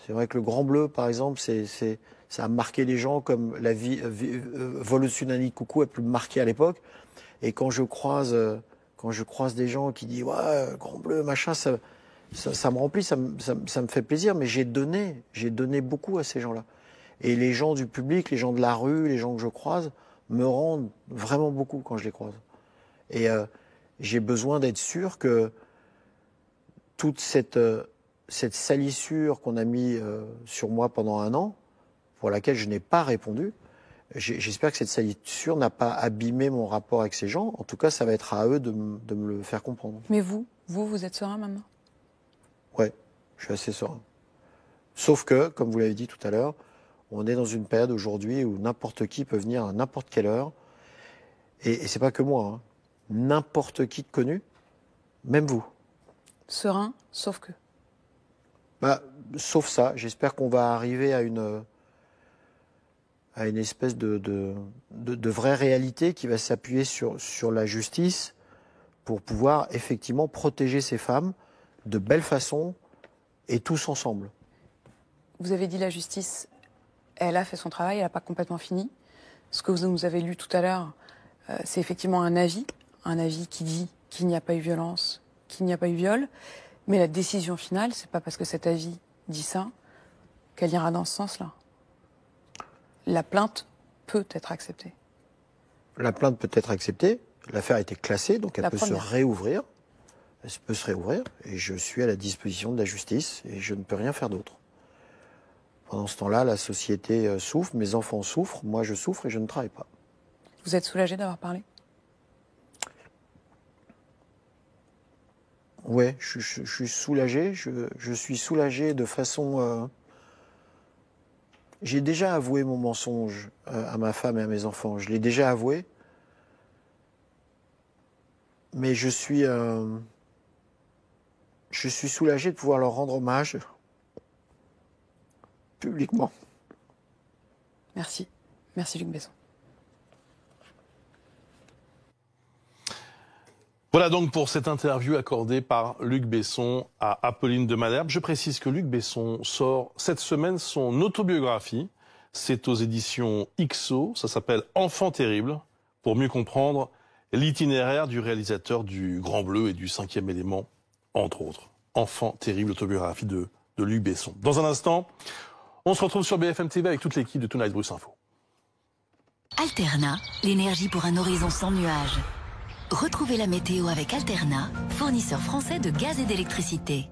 Speaker 3: C'est vrai que Le Grand Bleu, par exemple, ça a marqué les gens comme la vie Vol au-dessus d'un nid de coucou a pu me marquer à l'époque. Et quand je croise des gens qui disent ouais, Grand Bleu, machin, ça me remplit, ça me fait plaisir. Mais j'ai donné beaucoup à ces gens-là. Et les gens du public, les gens de la rue, les gens que je croise, me rendent vraiment beaucoup quand je les croise. Et j'ai besoin d'être sûr que toute cette salissure qu'on a mis sur moi pendant 1 an, pour laquelle je n'ai pas répondu, j'espère que cette salissure n'a pas abîmé mon rapport avec ces gens. En tout cas, ça va être à eux de me le faire comprendre.
Speaker 2: Mais vous êtes serein maintenant?
Speaker 3: Ouais, je suis assez serein. Sauf que, comme vous l'avez dit tout à l'heure, on est dans une période aujourd'hui où n'importe qui peut venir à n'importe quelle heure. Et c'est pas que moi, hein. N'importe qui de connu, même vous.
Speaker 2: Serein, sauf que?
Speaker 3: Sauf ça, j'espère qu'on va arriver à une espèce de vraie réalité qui va s'appuyer sur la justice pour pouvoir effectivement protéger ces femmes de belle façon et tous ensemble.
Speaker 2: Vous avez dit la justice, elle a fait son travail, elle n'a pas complètement fini. Ce que vous nous avez lu tout à l'heure, c'est effectivement un avis qui dit qu'il n'y a pas eu violence, qu'il n'y a pas eu viol. Mais la décision finale, c'est pas parce que cet avis dit ça qu'elle ira dans ce sens-là. La plainte peut être acceptée.
Speaker 3: La plainte peut être acceptée. L'affaire a été classée, donc elle peut se réouvrir. Elle peut se réouvrir et je suis à la disposition de la justice et je ne peux rien faire d'autre. Pendant ce temps-là, la société souffre, mes enfants souffrent, moi je souffre et je ne travaille pas.
Speaker 2: Vous êtes soulagé d'avoir parlé?
Speaker 3: Ouais, je suis soulagé. Je suis soulagé de façon... J'ai déjà avoué mon mensonge à ma femme et à mes enfants. Je l'ai déjà avoué. Mais je suis soulagé de pouvoir leur rendre hommage publiquement.
Speaker 2: Merci. Merci Luc Besson.
Speaker 1: Voilà donc pour cette interview accordée par Luc Besson à Apolline de Malherbe. Je précise que Luc Besson sort cette semaine son autobiographie. C'est aux éditions XO, ça s'appelle Enfant terrible, pour mieux comprendre l'itinéraire du réalisateur du Grand Bleu et du 5e élément, entre autres. Enfant terrible, autobiographie de Luc Besson. Dans un instant, on se retrouve sur BFM TV avec toute l'équipe de Tonight Bruce Info.
Speaker 4: Alterna, l'énergie pour un horizon sans nuages. Retrouvez la météo avec Alterna, fournisseur français de gaz et d'électricité.